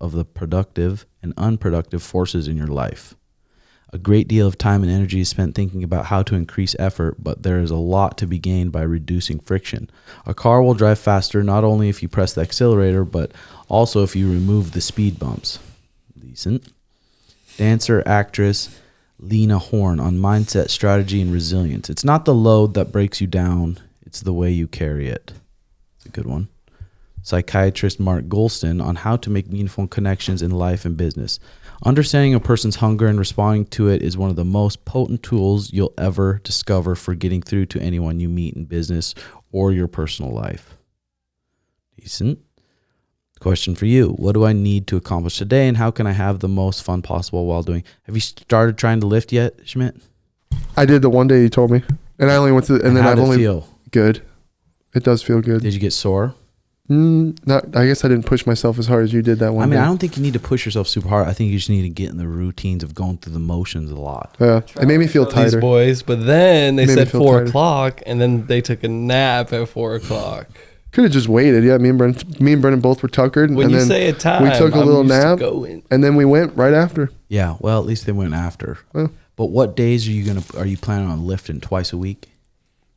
the productive and unproductive forces in your life. A great deal of time and energy is spent thinking about how to increase effort, but there is a lot to be gained by reducing friction. A car will drive faster not only if you press the accelerator, but also if you remove the speed bumps. Decent. Dancer, actress, Lena Horne on mindset, strategy, and resilience. It's not the load that breaks you down. It's the way you carry it. It's a good one. Psychiatrist Mark Golston on how to make meaningful connections in life and business. Understanding a person's hunger and responding to it is one of the most potent tools you'll ever discover for getting through to anyone you meet in business or your personal life. Decent. Question for you. What do I need to accomplish today, and how can I have the most fun possible while doing? Have you started trying to lift yet, Schmidt? I did the one day you told me, and I only went to, and then I've only feel? Good. It does feel good. Did you get sore? Not. I guess I didn't push myself as hard as you did that one. I mean, day. I don't think you need to push yourself super hard. I think you just need to get in the routines of going through the motions a lot. Yeah, it made me feel These tighter. boys, but then they Made me said feel 4 tighter. o'clock, and then they took a nap at 4 o'clock. Could have just waited. Yeah, me and Brennan both were tuckered. When and you then say a time, we took a I'm little used to nap, going. and then we went right after. Yeah, well, at least they went after. Well, But what days are you planning on lifting? Twice a week?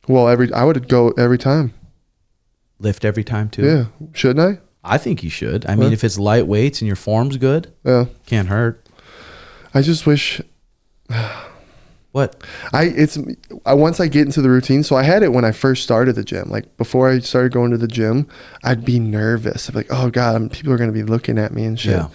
well, I would go every time. Lift every time too? Yeah, shouldn't I think you should. I mean, if it's light weights and your form's good, I? Yeah. can't hurt. I just wish. What? Once I get into the routine, so I had it when I first started the gym. Like before I started going to the gym, I'd be nervous. I'd be like, oh God, people are going to be looking at me and shit. Yeah.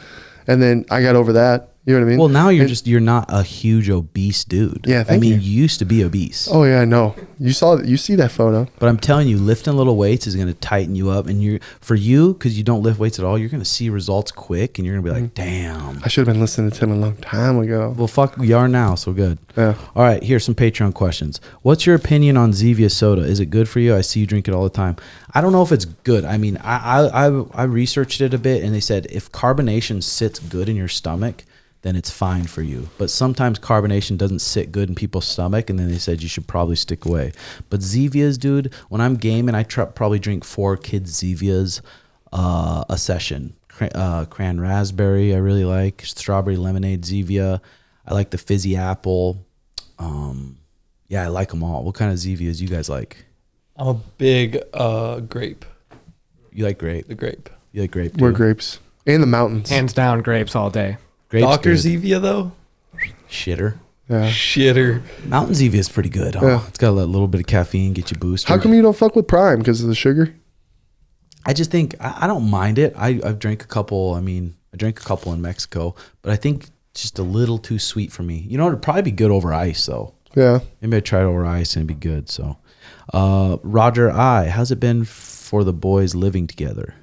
And then I got over that. You know what I mean? Well, now you're not a huge obese dude. Yeah, thank you you. used to be obese. Oh yeah, I know. You see that photo. But I'm telling you, lifting little weights is going to tighten you up. And because you don't lift weights at all, you're going to see results quick. And you're going to be like, damn. I should have been listening to him a long time ago. Well, fuck, we are now. So good. Yeah. All right, here's some Patreon questions. What's your opinion on Zevia soda? Is it good for you? I see you drink it all the time. I don't know if it's good. I mean, I researched it a bit, and they said if carbonation sits good in your stomach, then it's fine for you. But sometimes carbonation doesn't sit good in people's stomach, and then they said you should probably stick away. But Zevias, dude, when I'm gaming, I probably drink 4 kids Zevias a session. Cran raspberry, I really like. Strawberry lemonade Zevia. I like the fizzy apple. Yeah, I like them all. What kind of Zevias you guys like? I'm a big grape. You like grape? The grape. You like grape? We're too? grapes in the mountains. Hands down, grapes all day. Grapes Dr. good. Zevia, though? Shitter. Yeah. Shitter. Mountain Zevia is pretty good. Huh? Yeah. It's got a little bit of caffeine, get you boosted. How come you don't fuck with Prime? Because of the sugar? I just think I don't mind it. I've drank a couple. I mean, I drank a couple in Mexico, but I think it's just a little too sweet for me. You know, it'd probably be good over ice though. Yeah. Maybe I'd try it over ice and it'd be good. So, Roger how's it been for the boys living together?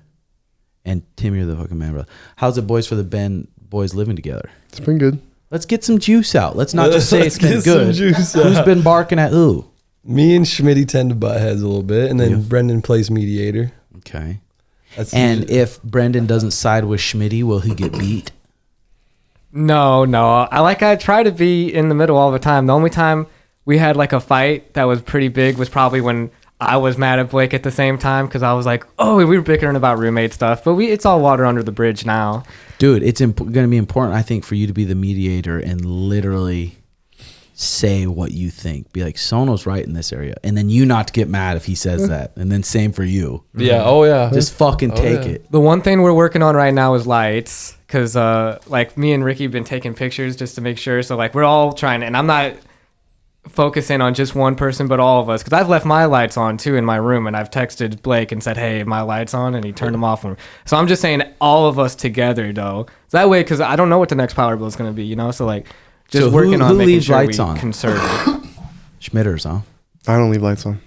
And Tim, you're the fucking man, bro. How's it boys for the boys living together? It's been good. Let's get some juice out. Let's not just say it's been get some good. juice Who's out. been barking at who? Me and Schmitty tend to butt heads a little bit, and then Brendan plays mediator. Okay. And if Brendan doesn't side with Schmitty, will he get beat? No. I try to be in the middle all the time. The only time we had like a fight that was pretty big was probably when I was mad at Blake at the same time because I was like, oh, we were bickering about roommate stuff, but it's all water under the bridge now. Dude, it's going to be important, I think, for you to be the mediator and literally say what you think. Be like, Sono's right in this area. And then you not to get mad if he says that. And then same for you. Yeah. Oh, yeah. Just fucking take it. The one thing we're working on right now is lights because like me and Ricky have been taking pictures just to make sure. So like we're all trying, and I'm not focusing on just one person but all of us because I've left my lights on too in my room, and I've texted Blake and said, hey, my lights on, and he turned them off. So I'm just saying all of us together though, so that way, because I don't know what the next power bill is going to be, so like just working on making sure lights on conserve Schmitters, huh? I don't leave lights on.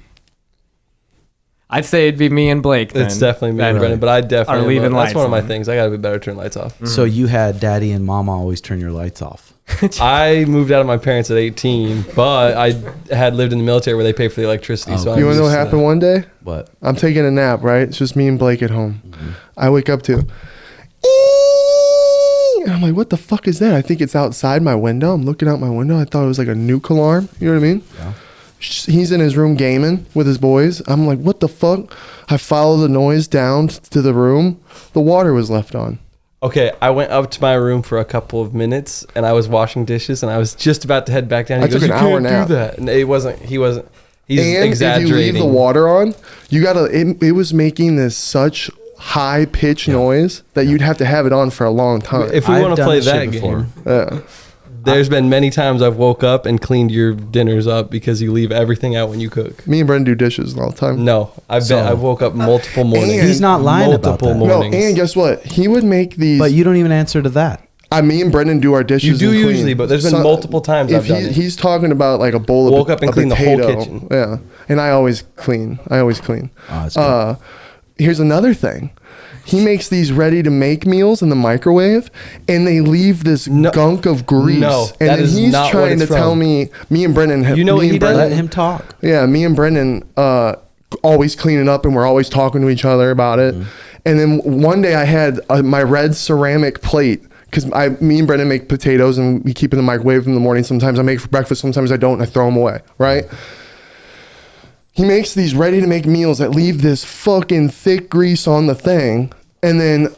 I'd say it'd be me and Blake then. It's definitely me and Brendan, but I definitely are leaving lights. That's one of my on. things. I gotta be better turn lights off. So you had daddy and mama always turn your lights off. I moved out of my parents at 18, but I had lived in the military where they pay for the electricity. So You want to know what happened one day? What? I'm taking a nap, right? It's just me and Blake at home. I wake up to, and I'm like, what the fuck is that? I think it's outside my window. I'm looking out my window. I thought it was like a nuke alarm. You know what I mean? Yeah. He's in his room gaming with his boys. I'm like, what the fuck? I follow the noise down to the room. The water was left on. Okay, I went up to my room for a couple of minutes, and I was washing dishes, and I was just about to head back down. He goes, took an hour "You nap." can't do that." And he wasn't. He's And exaggerating. if you leave the water on, you gotta. It was making this such high pitch noise that you'd have to have it on for a long time. If we I've want to done play this shit that before. game, there's been many times I've woke up and cleaned your dinners up because you leave everything out when you cook. Me and Brendan do dishes all the time. No, I've woke up multiple mornings. And- He's not lying about that. No, mornings. and guess what? He would make these. But you don't even answer to that. Me and Brendan do our dishes. You do and clean. usually, but there's been multiple times if I've done it. He's talking about like a bowl of Woke up and a cleaned the whole potato. kitchen. Yeah, and I always clean. Oh, that's good. Here's another thing. He makes these ready-to-make meals in the microwave, and they leave this gunk of grease. No, and that then is he's not what trying to it's tell from. me and Brendan have. You know what he does? Let him talk. Yeah, me and Brendan always cleaning up, and we're always talking to each other about it. And then one day I had my red ceramic plate because me and Brendan make potatoes, and we keep in the microwave in the morning. Sometimes I make for breakfast, sometimes I don't, and I throw them away, right? He makes these ready-to-make meals that leave this fucking thick grease on the thing, and then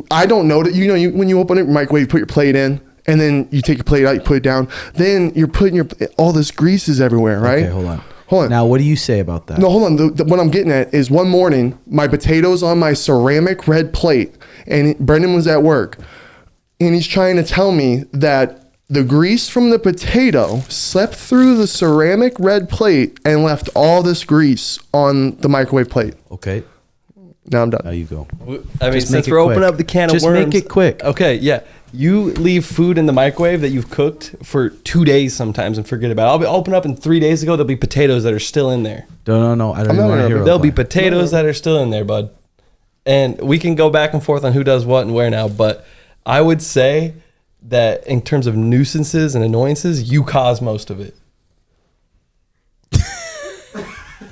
I don't know that when you open it, microwave, you put your plate in, and then you take your plate out, you put it down. Then you're putting all this grease is everywhere, right? Okay, hold on. Now, what do you say about that? No, hold on. What I'm getting at is one morning, my potatoes on my ceramic red plate, and Brendan was at work, and he's trying to tell me that the grease from the potato slept through the ceramic red plate and left all this grease on the microwave plate. Okay. Now I'm done. Now you go. I mean, Just since make it we're opening quick. up the can Just of worms. make it quick. Okay, yeah. You leave food in the microwave that you've cooked for 2 days sometimes and forget about it. I'll open up, and 3 days ago, there'll be potatoes that are still in there. No. I don't even not want to hear gonna- it. There'll be potatoes that are still in there, bud. And we can go back and forth on who does what and where now, but I would say that in terms of nuisances and annoyances, you cause most of it.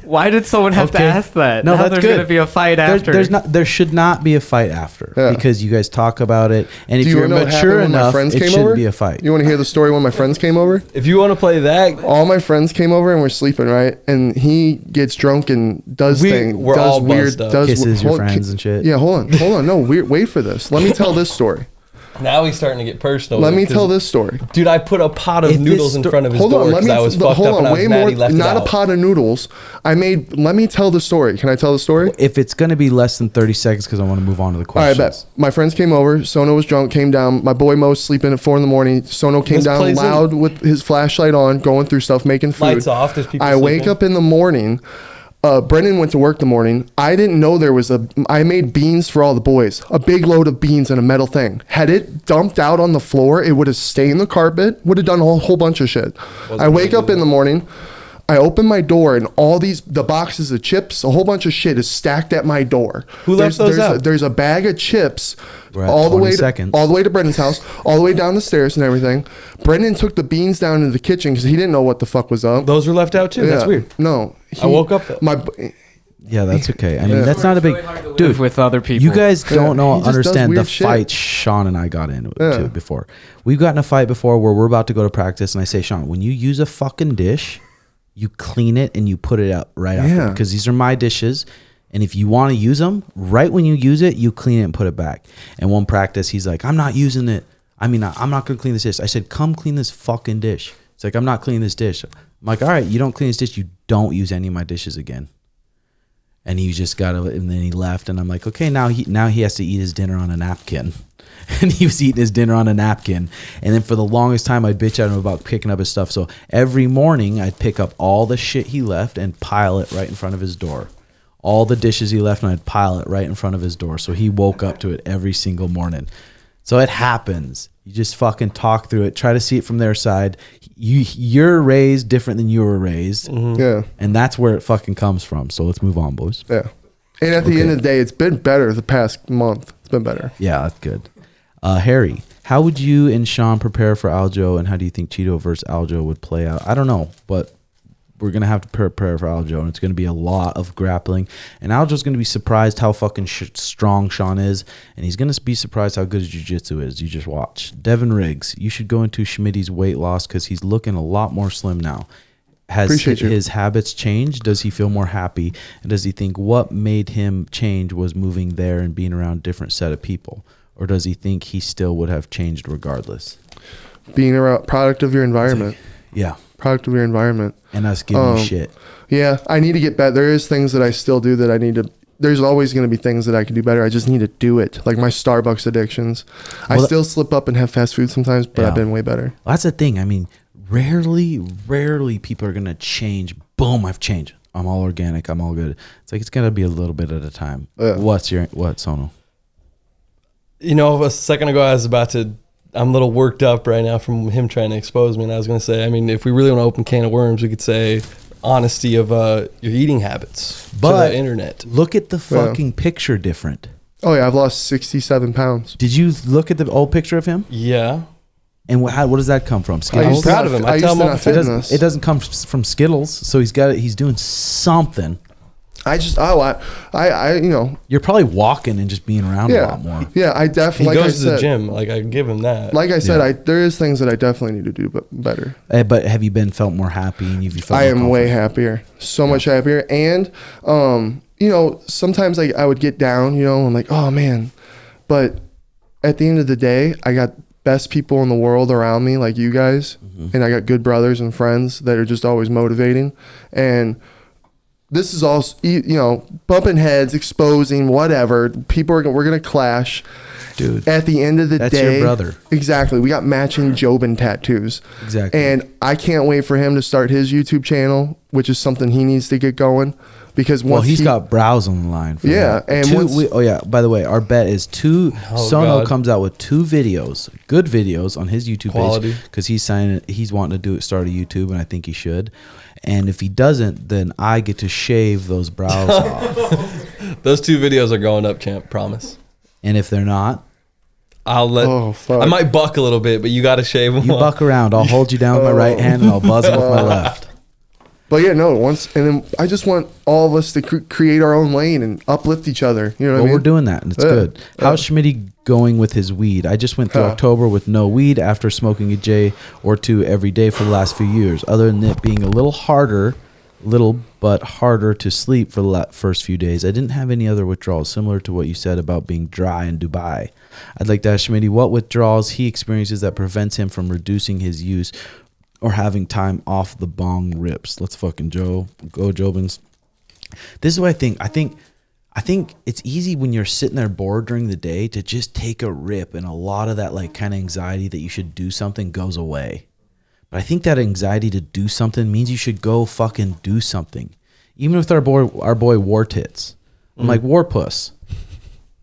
Why did someone have to Okay. ask that? No, Now that's there's good. going to be a fight after. There should not be a fight after Yeah. because you guys talk about it, and if Do you you're know what happened mature when my enough, friends it came shouldn't over? be a fight. You want to hear the story when my friends came over? If you want to play that, All my friends came over and we're sleeping, right? And he gets drunk and does things. We're does all weird. buzzed up. Does Kisses your hold- friends and shit. Yeah, hold on. No, wait for this. Let me tell this story. now he's starting to get personal. Let me because- tell this story. Dude, I put a pot of If this noodles in front of his Hold door on, let because me. I was fucked hold up on, and I way was mad more. he left Not it a out. pot of noodles. Let me tell the story. Can I tell the story? If it's going to be less than 30 seconds, because I want to move on to the All right, questions. bet. My friends came over. Sono was drunk, came down. My boy Mo's sleeping at 4 a.m. Sono came This down plays loud with his flashlight on, going through stuff, making food. Lights off, there's people I wake sleeping. up in the morning. Brendan went to work the morning. I didn't know there was I made beans for all the boys. A big load of beans in a metal thing. Had it dumped out on the floor, it would have stained the carpet, would have done a whole bunch of shit. I wake up in the morning. I open my door and all the boxes of chips, a whole bunch of shit is stacked at my door. Who left those out? There's a bag of chips We're at all the 20 way seconds. all the way to Brendan's house, all the way down the stairs and everything. Brendan took the beans down into the kitchen because he didn't know what the fuck was up. Those were left out too. That's Yeah. weird. No, I woke up. Yeah, that's okay. I mean, Yeah. that's not a big dude. With other people, You guys don't know, he just does understand the weird shit. fight Sean and I got into Yeah. before. We've gotten in a fight before where we're about to go to practice, and I say, Sean, when you use a fucking dish, you clean it and you put it out right after, Yeah. because these are my dishes. And if you want to use them, right when you use it, you clean it and put it back. And one practice, he's like, I'm not using it. I'm not going to clean this dish. I said, come clean this fucking dish. It's like, I'm not cleaning this dish. I'm like, all right, you don't clean this dish, you don't use any of my dishes again. And he just got it, and then he left. And I'm like, okay, now he has to eat his dinner on a napkin. And he was eating his dinner on a napkin. And then for the longest time, I'd bitch at him about picking up his stuff. So every morning, I'd pick up all the shit he left and pile it right in front of his door. All the dishes he left, and I'd pile it right in front of his door. So he woke up to it every single morning. So it happens. You just fucking talk through it. Try to see it from their side. You're raised different than you were raised. Mm-hmm. Yeah. And that's where it fucking comes from. So let's move on, boys. Yeah. And at the end of the day, it's been better the past month. It's been better. Yeah, that's good. Harry, how would you and Sean prepare for Aljo, and how do you think Cheeto versus Aljo would play out? I don't know, but we're going to have to prepare for Aljo, and it's going to be a lot of grappling. And Aljo's going to be surprised how fucking strong Sean is, and he's going to be surprised how good his jiu-jitsu is. You just watch. Devin Riggs, you should go into Schmitty's weight loss because he's looking a lot more slim now. Has his habits changed? Does he feel more happy? And does he think what made him change was moving there and being around a different set of people? Or does he think he still would have changed regardless? Being around product of your environment. Yeah. Product of your environment. And us giving you shit. Yeah, I need to get better. There is things that I still do that I need to. There's always going to be things that I can do better. I just need to do it. Like my Starbucks addictions. I still slip up and have fast food sometimes, but I've been way better. Well, that's the thing. I mean, rarely people are going to change. Boom, I've changed. I'm all organic. I'm all good. It's like it's got to be a little bit at a time. What, Sono? You know, a second ago I was about to. I'm a little worked up right now from him trying to expose me, and I was going to say, I mean, if we really want to open a can of worms, we could say honesty of your eating habits to the internet. Look at the fucking picture different. Oh yeah, I've lost 67 pounds. Did you look at the old picture of him? Yeah. And what does that come from? I'm Skittles? proud of him. I tell him all the time. It doesn't come from Skittles, so he's doing something. I you know. You're probably walking and just being around a lot more. Yeah, I definitely. He goes to the gym. Like I give him that. Like I said, there is things that I definitely need to do, but better. But have you felt more happy and you've felt? I am way happier, so much happier, and you know, sometimes I would get down, you know, I'm like, oh man, but at the end of the day, I got best people in the world around me, like you guys, and I got good brothers and friends that are just always motivating, and. This is all, you know, bumping heads, exposing, whatever. We're going to clash. Dude. At the end of the day. That's your brother. Exactly. We got matching Jobin tattoos. Exactly. And I can't wait for him to start his YouTube channel, which is something he needs to get going. Because once he's got brows on the line. For yeah. That. And by the way, our bet is Sono comes out with 2 videos, good videos on his YouTube page. Because he's wanting to start a YouTube, and I think he should. And if he doesn't, then I get to shave those brows off. Those 2 videos are going up, champ. Promise. And if they're not, I'll let. Oh, fuck. I might buck a little bit, but you got to shave them. You buck around. I'll hold you down with my right hand, and I'll buzz it with my left. But yeah, no. And then I just want all of us to create our own lane and uplift each other. You know what I mean? We're doing that, and it's good. How's Schmitty going with his weed? I just went through October with no weed after smoking a J or 2 every day for the last few years. Other than it being a little harder to sleep for the first few days, I didn't have any other withdrawals, similar to what you said about being dry in Dubai. I'd like to ask Schmitty what withdrawals he experiences that prevents him from reducing his use or having time off the bong rips. Let's fucking go Jobins. This is what I think. I think it's easy when you're sitting there bored during the day to just take a rip, and a lot of that like kind of anxiety that you should do something goes away. But I think that anxiety to do something means you should go fucking do something. Even with our boy War Tits. I'm like, War Puss,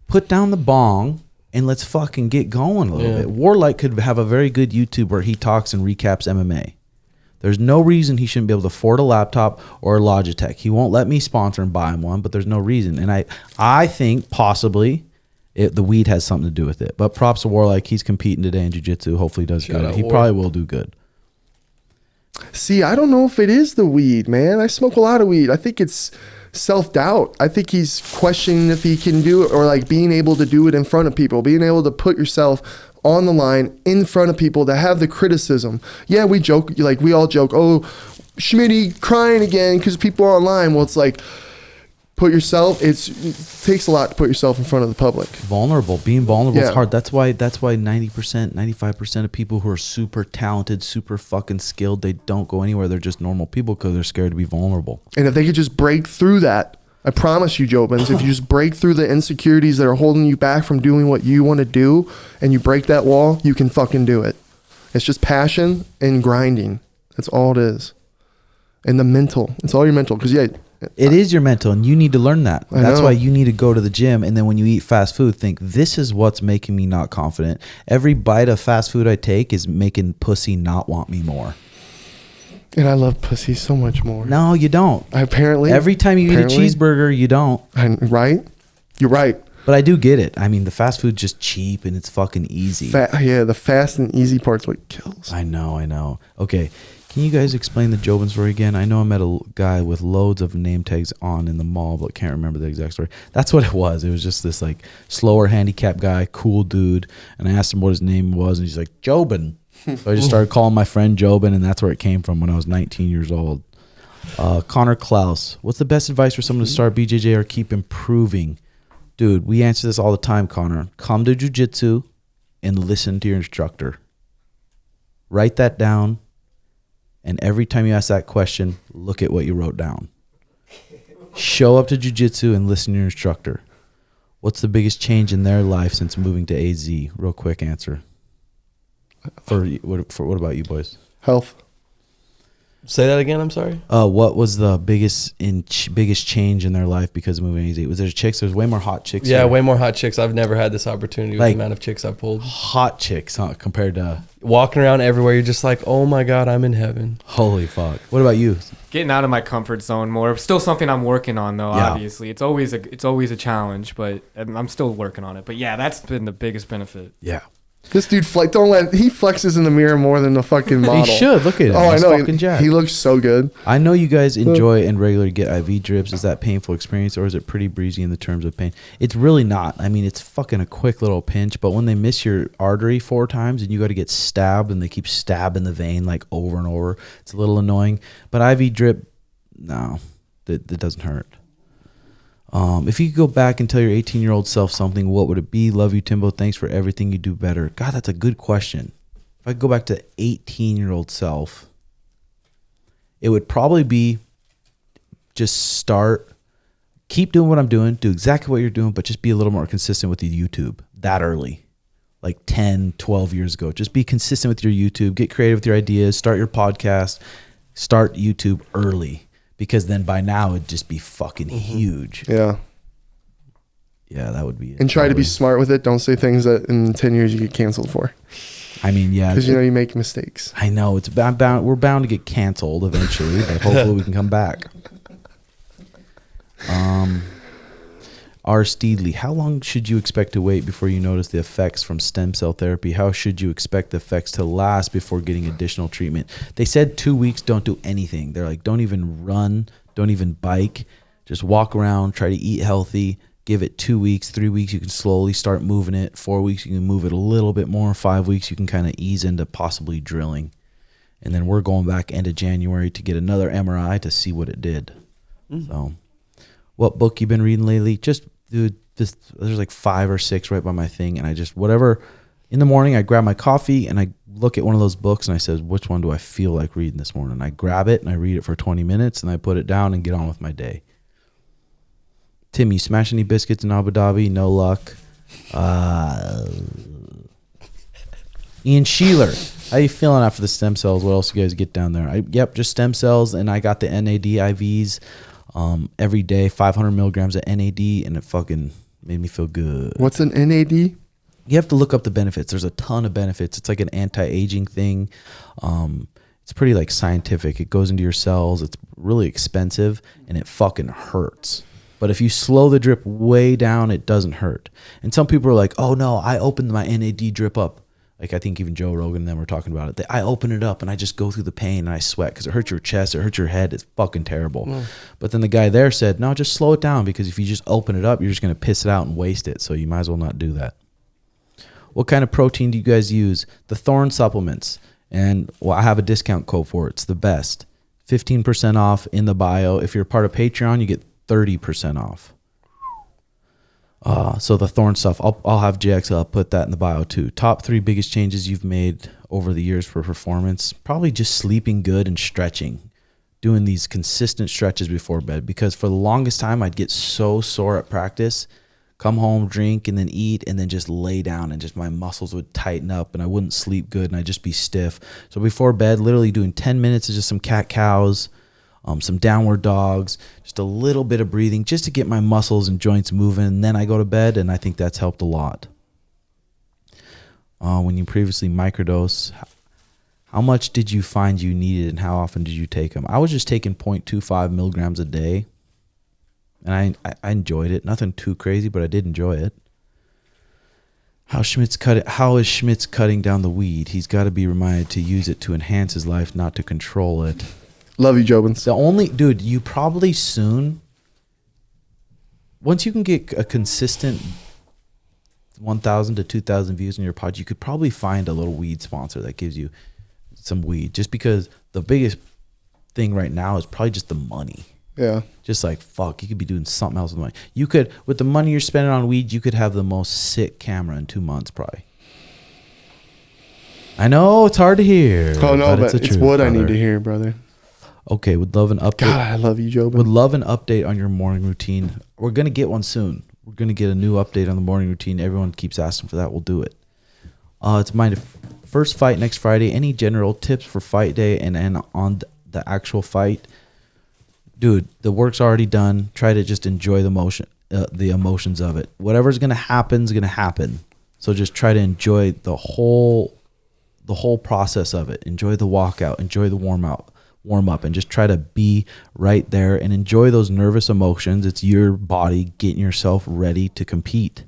put down the bong and let's fucking get going a little bit. Warlight could have a very good YouTube where he talks and recaps MMA. There's no reason he shouldn't be able to afford a laptop or a Logitech. He won't let me sponsor and buy him one, but there's no reason. And I think possibly the weed has something to do with it. But props to Warlike. He's competing today in jiu-jitsu. Hopefully he does good. He probably will do good. See, I don't know if it is the weed, man. I smoke a lot of weed. I think it's self-doubt. I think he's questioning if he can do it, or like being able to do it in front of people, being able to put yourself on the line in front of people that have the criticism. Yeah, we joke, like we all joke, oh, Schmitty crying again because people are online. Well, it's like, it takes a lot to put yourself in front of the public. Being vulnerable is hard. That's why 90%, 95% of people who are super talented, super fucking skilled, they don't go anywhere. They're just normal people because they're scared to be vulnerable. And if they could just break through that, I promise you, Jobins, if you just break through the insecurities that are holding you back from doing what you want to do, and you break that wall, you can fucking do it. It's just passion and grinding. That's all it is. And the mental. It's all your mental. Because, it is your mental, and you need to learn that. That's why you need to go to the gym, and then when you eat fast food, think, this is what's making me not confident. Every bite of fast food I take is making pussy not want me more. And I love pussy so much more. No, you don't. Every time you eat a cheeseburger, you don't. Right? You're right. But I do get it. I mean, the fast food's just cheap and it's fucking easy. The fast and easy part's what kills. I know. Okay. Can you guys explain the Jobin story again? I know I met a guy with loads of name tags on in the mall, but can't remember the exact story. That's what it was. It was just this like slower handicapped guy, cool dude. And I asked him what his name was, and he's like, Jobin. So I just started calling my friend Jobin, and that's where it came from when I was 19 years old. Connor Klaus, what's the best advice for someone to start BJJ or keep improving? Dude, we answer this all the time, Connor. Come to jiu-jitsu and listen to your instructor. Write that down. And every time you ask that question, look at what you wrote down. Show up to jiu-jitsu and listen to your instructor. What's the biggest change in their life since moving to AZ? Real quick answer. What about you boys? Health. Say that again. I'm sorry. What was the biggest change in their life because of moving to AZ? Was there chicks? There's way more hot chicks. Yeah, here. way more hot chicks. I've never had this opportunity with the amount of chicks I've pulled. Hot chicks, huh? Compared to walking around everywhere, you're just like, oh my god, I'm in heaven. Holy fuck. What about you? Getting out of my comfort zone more. Still something I'm working on though. Yeah. Obviously, it's always a challenge, but I'm still working on it. But yeah, that's been the biggest benefit. Yeah. This dude he flexes in the mirror more than the fucking model. He should. Look at him. Oh, I know. He looks so good. I know you guys enjoy and regularly get IV drips. Is that painful experience, or is it pretty breezy in the terms of pain? It's really not. I mean, it's fucking a quick little pinch, but when they miss your artery 4 times and you got to get stabbed and they keep stabbing the vein like over and over, it's a little annoying. But IV drip, no, that doesn't hurt. If you could go back and tell your 18-year-old self something, what would it be? Love you, Timbo. Thanks for everything you do better. God, that's a good question. If I could go back to 18-year-old self, it would probably be just keep doing what I'm doing, do exactly what you're doing, but just be a little more consistent with your YouTube that early, like 10, 12 years ago. Just be consistent with your YouTube, get creative with your ideas, start your podcast, start YouTube early. Because then by now it'd just be fucking huge. Yeah. Yeah, that would be it. And try to be smart with it. Don't say things that in 10 years you get canceled for. I mean, yeah. Because you make mistakes. I know. We're bound to get canceled eventually, but hopefully we can come back. R. Steedley, how long should you expect to wait before you notice the effects from stem cell therapy? How should you expect the effects to last before getting additional treatment? They said 2 weeks, don't do anything. They're like, don't even run, don't even bike. Just walk around, try to eat healthy. Give it 2 weeks, 3 weeks, you can slowly start moving it. 4 weeks, you can move it a little bit more. 5 weeks, you can kind of ease into possibly drilling. And then we're going back end of January to get another MRI to see what it did. So, what book you been reading lately? Dude, there's like 5 or 6 right by my thing, and I just whatever. In the morning, I grab my coffee and I look at one of those books and I says, which one do I feel like reading this morning? I grab it and I read it for 20 minutes and I put it down and get on with my day. Tim, you smash any biscuits in Abu Dhabi? No luck. Ian Sheeler, how you feeling after the stem cells? What else you guys get down there? Just stem cells, and I got the NAD IVs. Every day, 500 milligrams of NAD, and it fucking made me feel good. What's an NAD? You have to look up the benefits. There's a ton of benefits. It's like an anti-aging thing. It's pretty like scientific. It goes into your cells. It's really expensive and it fucking hurts. But if you slow the drip way down, it doesn't hurt. And some people are like, oh no, I opened my NAD drip up. Like I think even Joe Rogan and them were talking about it. I open it up and I just go through the pain and I sweat because it hurts your chest, it hurts your head. It's fucking terrible. But then the guy there said, no, just slow it down because if you just open it up, you're just going to piss it out and waste it. So you might as well not do that. What kind of protein do you guys use? The Thorne supplements. And well, I have a discount code for it. It's the best. 15% off in the bio. If you're part of Patreon, you get 30% off. So the Thorne stuff, I'll have JX put that in the bio too. Top 3 biggest changes you've made over the years for performance. Probably just sleeping good and stretching. Doing these consistent stretches before bed. Because for the longest time, I'd get so sore at practice. Come home, drink, and then eat, and then just lay down. And just my muscles would tighten up, and I wouldn't sleep good, and I'd just be stiff. So before bed, literally doing 10 minutes of just some cat-cows, some downward dogs, just a little bit of breathing just to get my muscles and joints moving. And then I go to bed, and I think that's helped a lot. When you previously microdose, how much did you find you needed and how often did you take them? I was just taking 0.25 milligrams a day, and I enjoyed it. Nothing too crazy, but I did enjoy it. How is Schmitz cutting down the weed? He's got to be reminded to use it to enhance his life, not to control it. Love you, Jobins. The only, dude, you probably soon, once you can get a consistent 1,000 to 2,000 views on your pod, you could probably find a little weed sponsor that gives you some weed. Just because the biggest thing right now is probably just the money. Yeah. Just like, fuck, you could be doing something else with money. You could, with the money you're spending on weed, you could have the most sick camera in 2 months probably. I know it's hard to hear. Oh, no, but it's what brother. I need to hear, brother. Okay, would love an update. God, I love you, Jobin. Would love an update on your morning routine. We're going to get one soon. We're going to get a new update on the morning routine. Everyone keeps asking for that. We'll do it. It's my first fight next Friday. Any general tips for fight day and on the actual fight? Dude, the work's already done. Try to just enjoy the emotions of it. Whatever's going to happen is going to happen. So just try to enjoy the whole process of it. Enjoy the walkout. Enjoy the warm up, and just try to be right there and enjoy those nervous emotions. It's your body getting yourself ready to compete.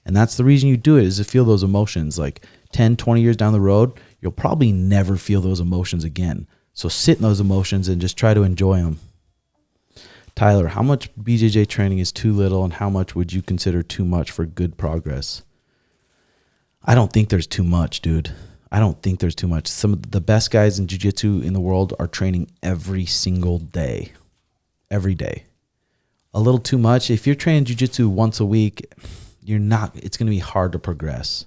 And that's the reason you do it, is to feel those emotions. Like 10, 20 years down the road, you'll probably never feel those emotions again. So sit in those emotions and just try to enjoy them. Tyler, how much BJJ training is too little and how much would you consider too much for good progress? I don't think there's too much, dude. I don't think there's too much. Some of the best guys in jiu-jitsu in the world are training every single day. Every day. A little too much. If you're training jiu-jitsu once a week, it's going to be hard to progress.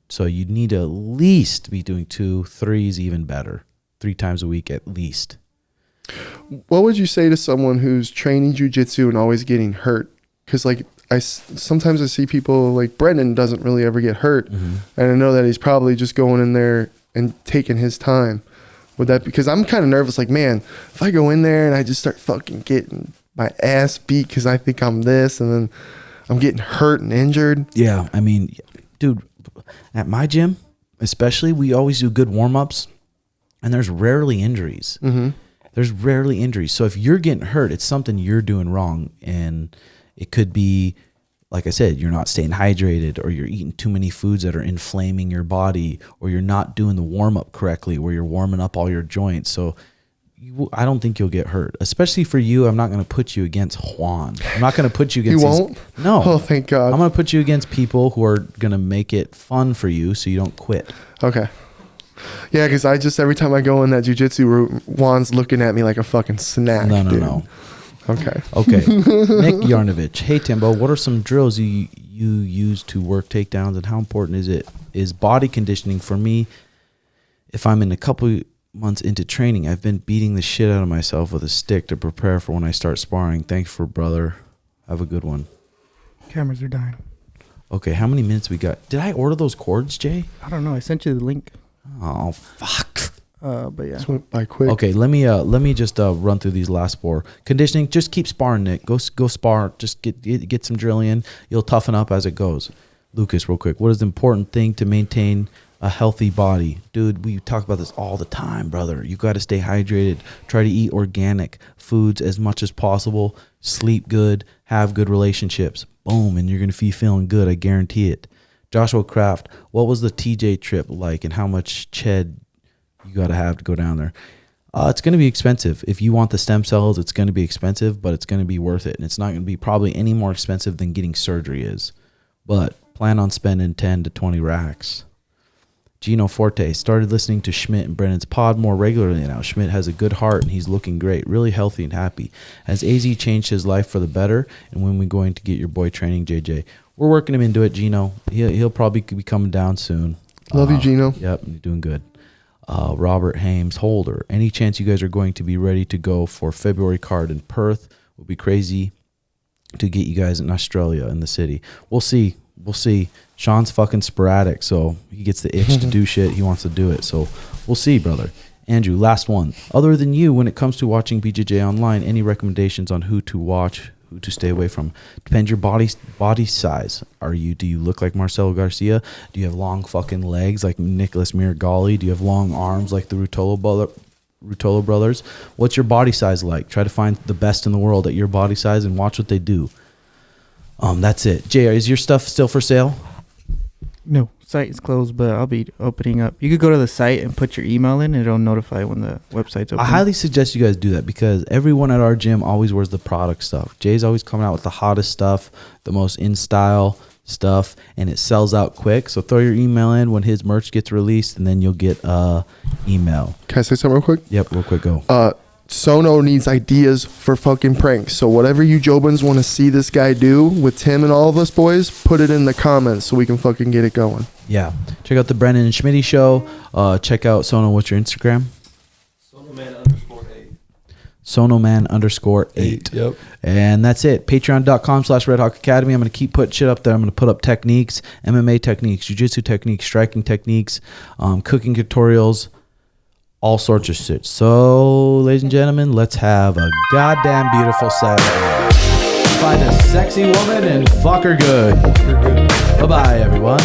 So you need to at least be doing 2, 3 is even better. 3 times a week at least. What would you say to someone who's training jiu-jitsu and always getting hurt? Because like sometimes I see people like Brendan doesn't really ever get hurt. Mm-hmm. And I know that he's probably just going in there and taking his time. Would that, because I'm kind of nervous, like, man, if I go in there and I just start fucking getting my ass beat because I think I'm this and then I'm getting hurt and injured. Yeah, I mean, dude, at my gym, especially, we always do good warm-ups and there's rarely injuries. Mm-hmm. There's rarely injuries. So if you're getting hurt, it's something you're doing wrong. And it could be, like I said, you're not staying hydrated, or you're eating too many foods that are inflaming your body, or you're not doing the warm-up correctly where you're warming up all your joints. So I don't think you'll get hurt. Especially for you, I'm not going to put you against Juan. I'm not going to put you against... You won't? No. Oh, thank God. I'm going to put you against people who are going to make it fun for you so you don't quit. Okay. Yeah, because I just, every time I go in that jiu-jitsu room, Juan's looking at me like a fucking snack. No. Okay. Nick Yarnovich. Hey, Timbo, what are some drills you use to work takedowns, and how important is body conditioning for me? If I'm in a couple months into training, I've been beating the shit out of myself with a stick to prepare for when I start sparring. Thanks for brother. Have a good one. Cameras are dying. Okay, how many minutes we got? Did I order those cords, Jay? I don't know. I sent you the link. Oh, fuck. But yeah. This went by quick. Okay, let me just run through these last 4. Conditioning, just keep sparring, Nick. Go spar. Just get some drilling in. You'll toughen up as it goes. Lucas, real quick. What is the important thing to maintain a healthy body. Dude, we talk about this all the time, brother. You got to stay hydrated. Try to eat organic foods as much as possible. Sleep good. Have good relationships. Boom, and you're going to be feeling good. I guarantee it. Joshua Kraft, what was the TJ trip like and how much ched you got to have to go down there? It's going to be expensive. If you want the stem cells, it's going to be expensive, but it's going to be worth it. And it's not going to be probably any more expensive than getting surgery is. But plan on spending 10 to 20 racks. Gino Forte started listening to Schmidt and Brennan's pod more regularly now. Schmidt has a good heart and he's looking great, really healthy and happy. Has AZ changed his life for the better? And when we going to get your boy training, JJ? We're working him into it, Gino. He'll probably be coming down soon. Love you, Gino. Yep, you're doing good. Robert Hames Holder. Any chance you guys are going to be ready to go for February card in Perth? Would be crazy to get you guys in Australia in the city. We'll see. Sean's fucking sporadic, so he gets the itch to do shit. He wants to do it, so we'll see, brother. Andrew, last one. Other than you, when it comes to watching BJJ online, any recommendations on who to watch, who to stay away from? Depends your body size. Do you look like Marcelo Garcia? Do you have long fucking legs like Nicholas Miragali? Do you have long arms like the Ruotolo brothers? What's your body size like? Try to find the best in the world at your body size and watch what they do. That's it. JR, is your stuff still for sale? No, site is closed, but I'll be opening up. You could go to the site and put your email in, and it'll notify when the website's open. I highly suggest you guys do that because everyone at our gym always wears the product stuff. Jay's always coming out with the hottest stuff, the most in-style stuff, and it sells out quick. So throw your email in when his merch gets released, and then you'll get email. Can I say something real quick? Yep, real quick, go. Sono needs ideas for fucking pranks. So whatever you Jobans want to see this guy do with Tim and all of us boys, put it in the comments so we can fucking get it going. Yeah. Check out the Brennan and Schmitty show. Check out Sono. What's your Instagram? Sonoman_8. Yep. And that's it. Patreon.com/RedHawk Academy. I'm going to keep putting shit up there. I'm going to put up techniques, MMA techniques, jiu-jitsu techniques, striking techniques, cooking tutorials, all sorts of shit. So, ladies and gentlemen, let's have a goddamn beautiful Saturday. Find a sexy woman and fuck her good. Bye-bye, everyone.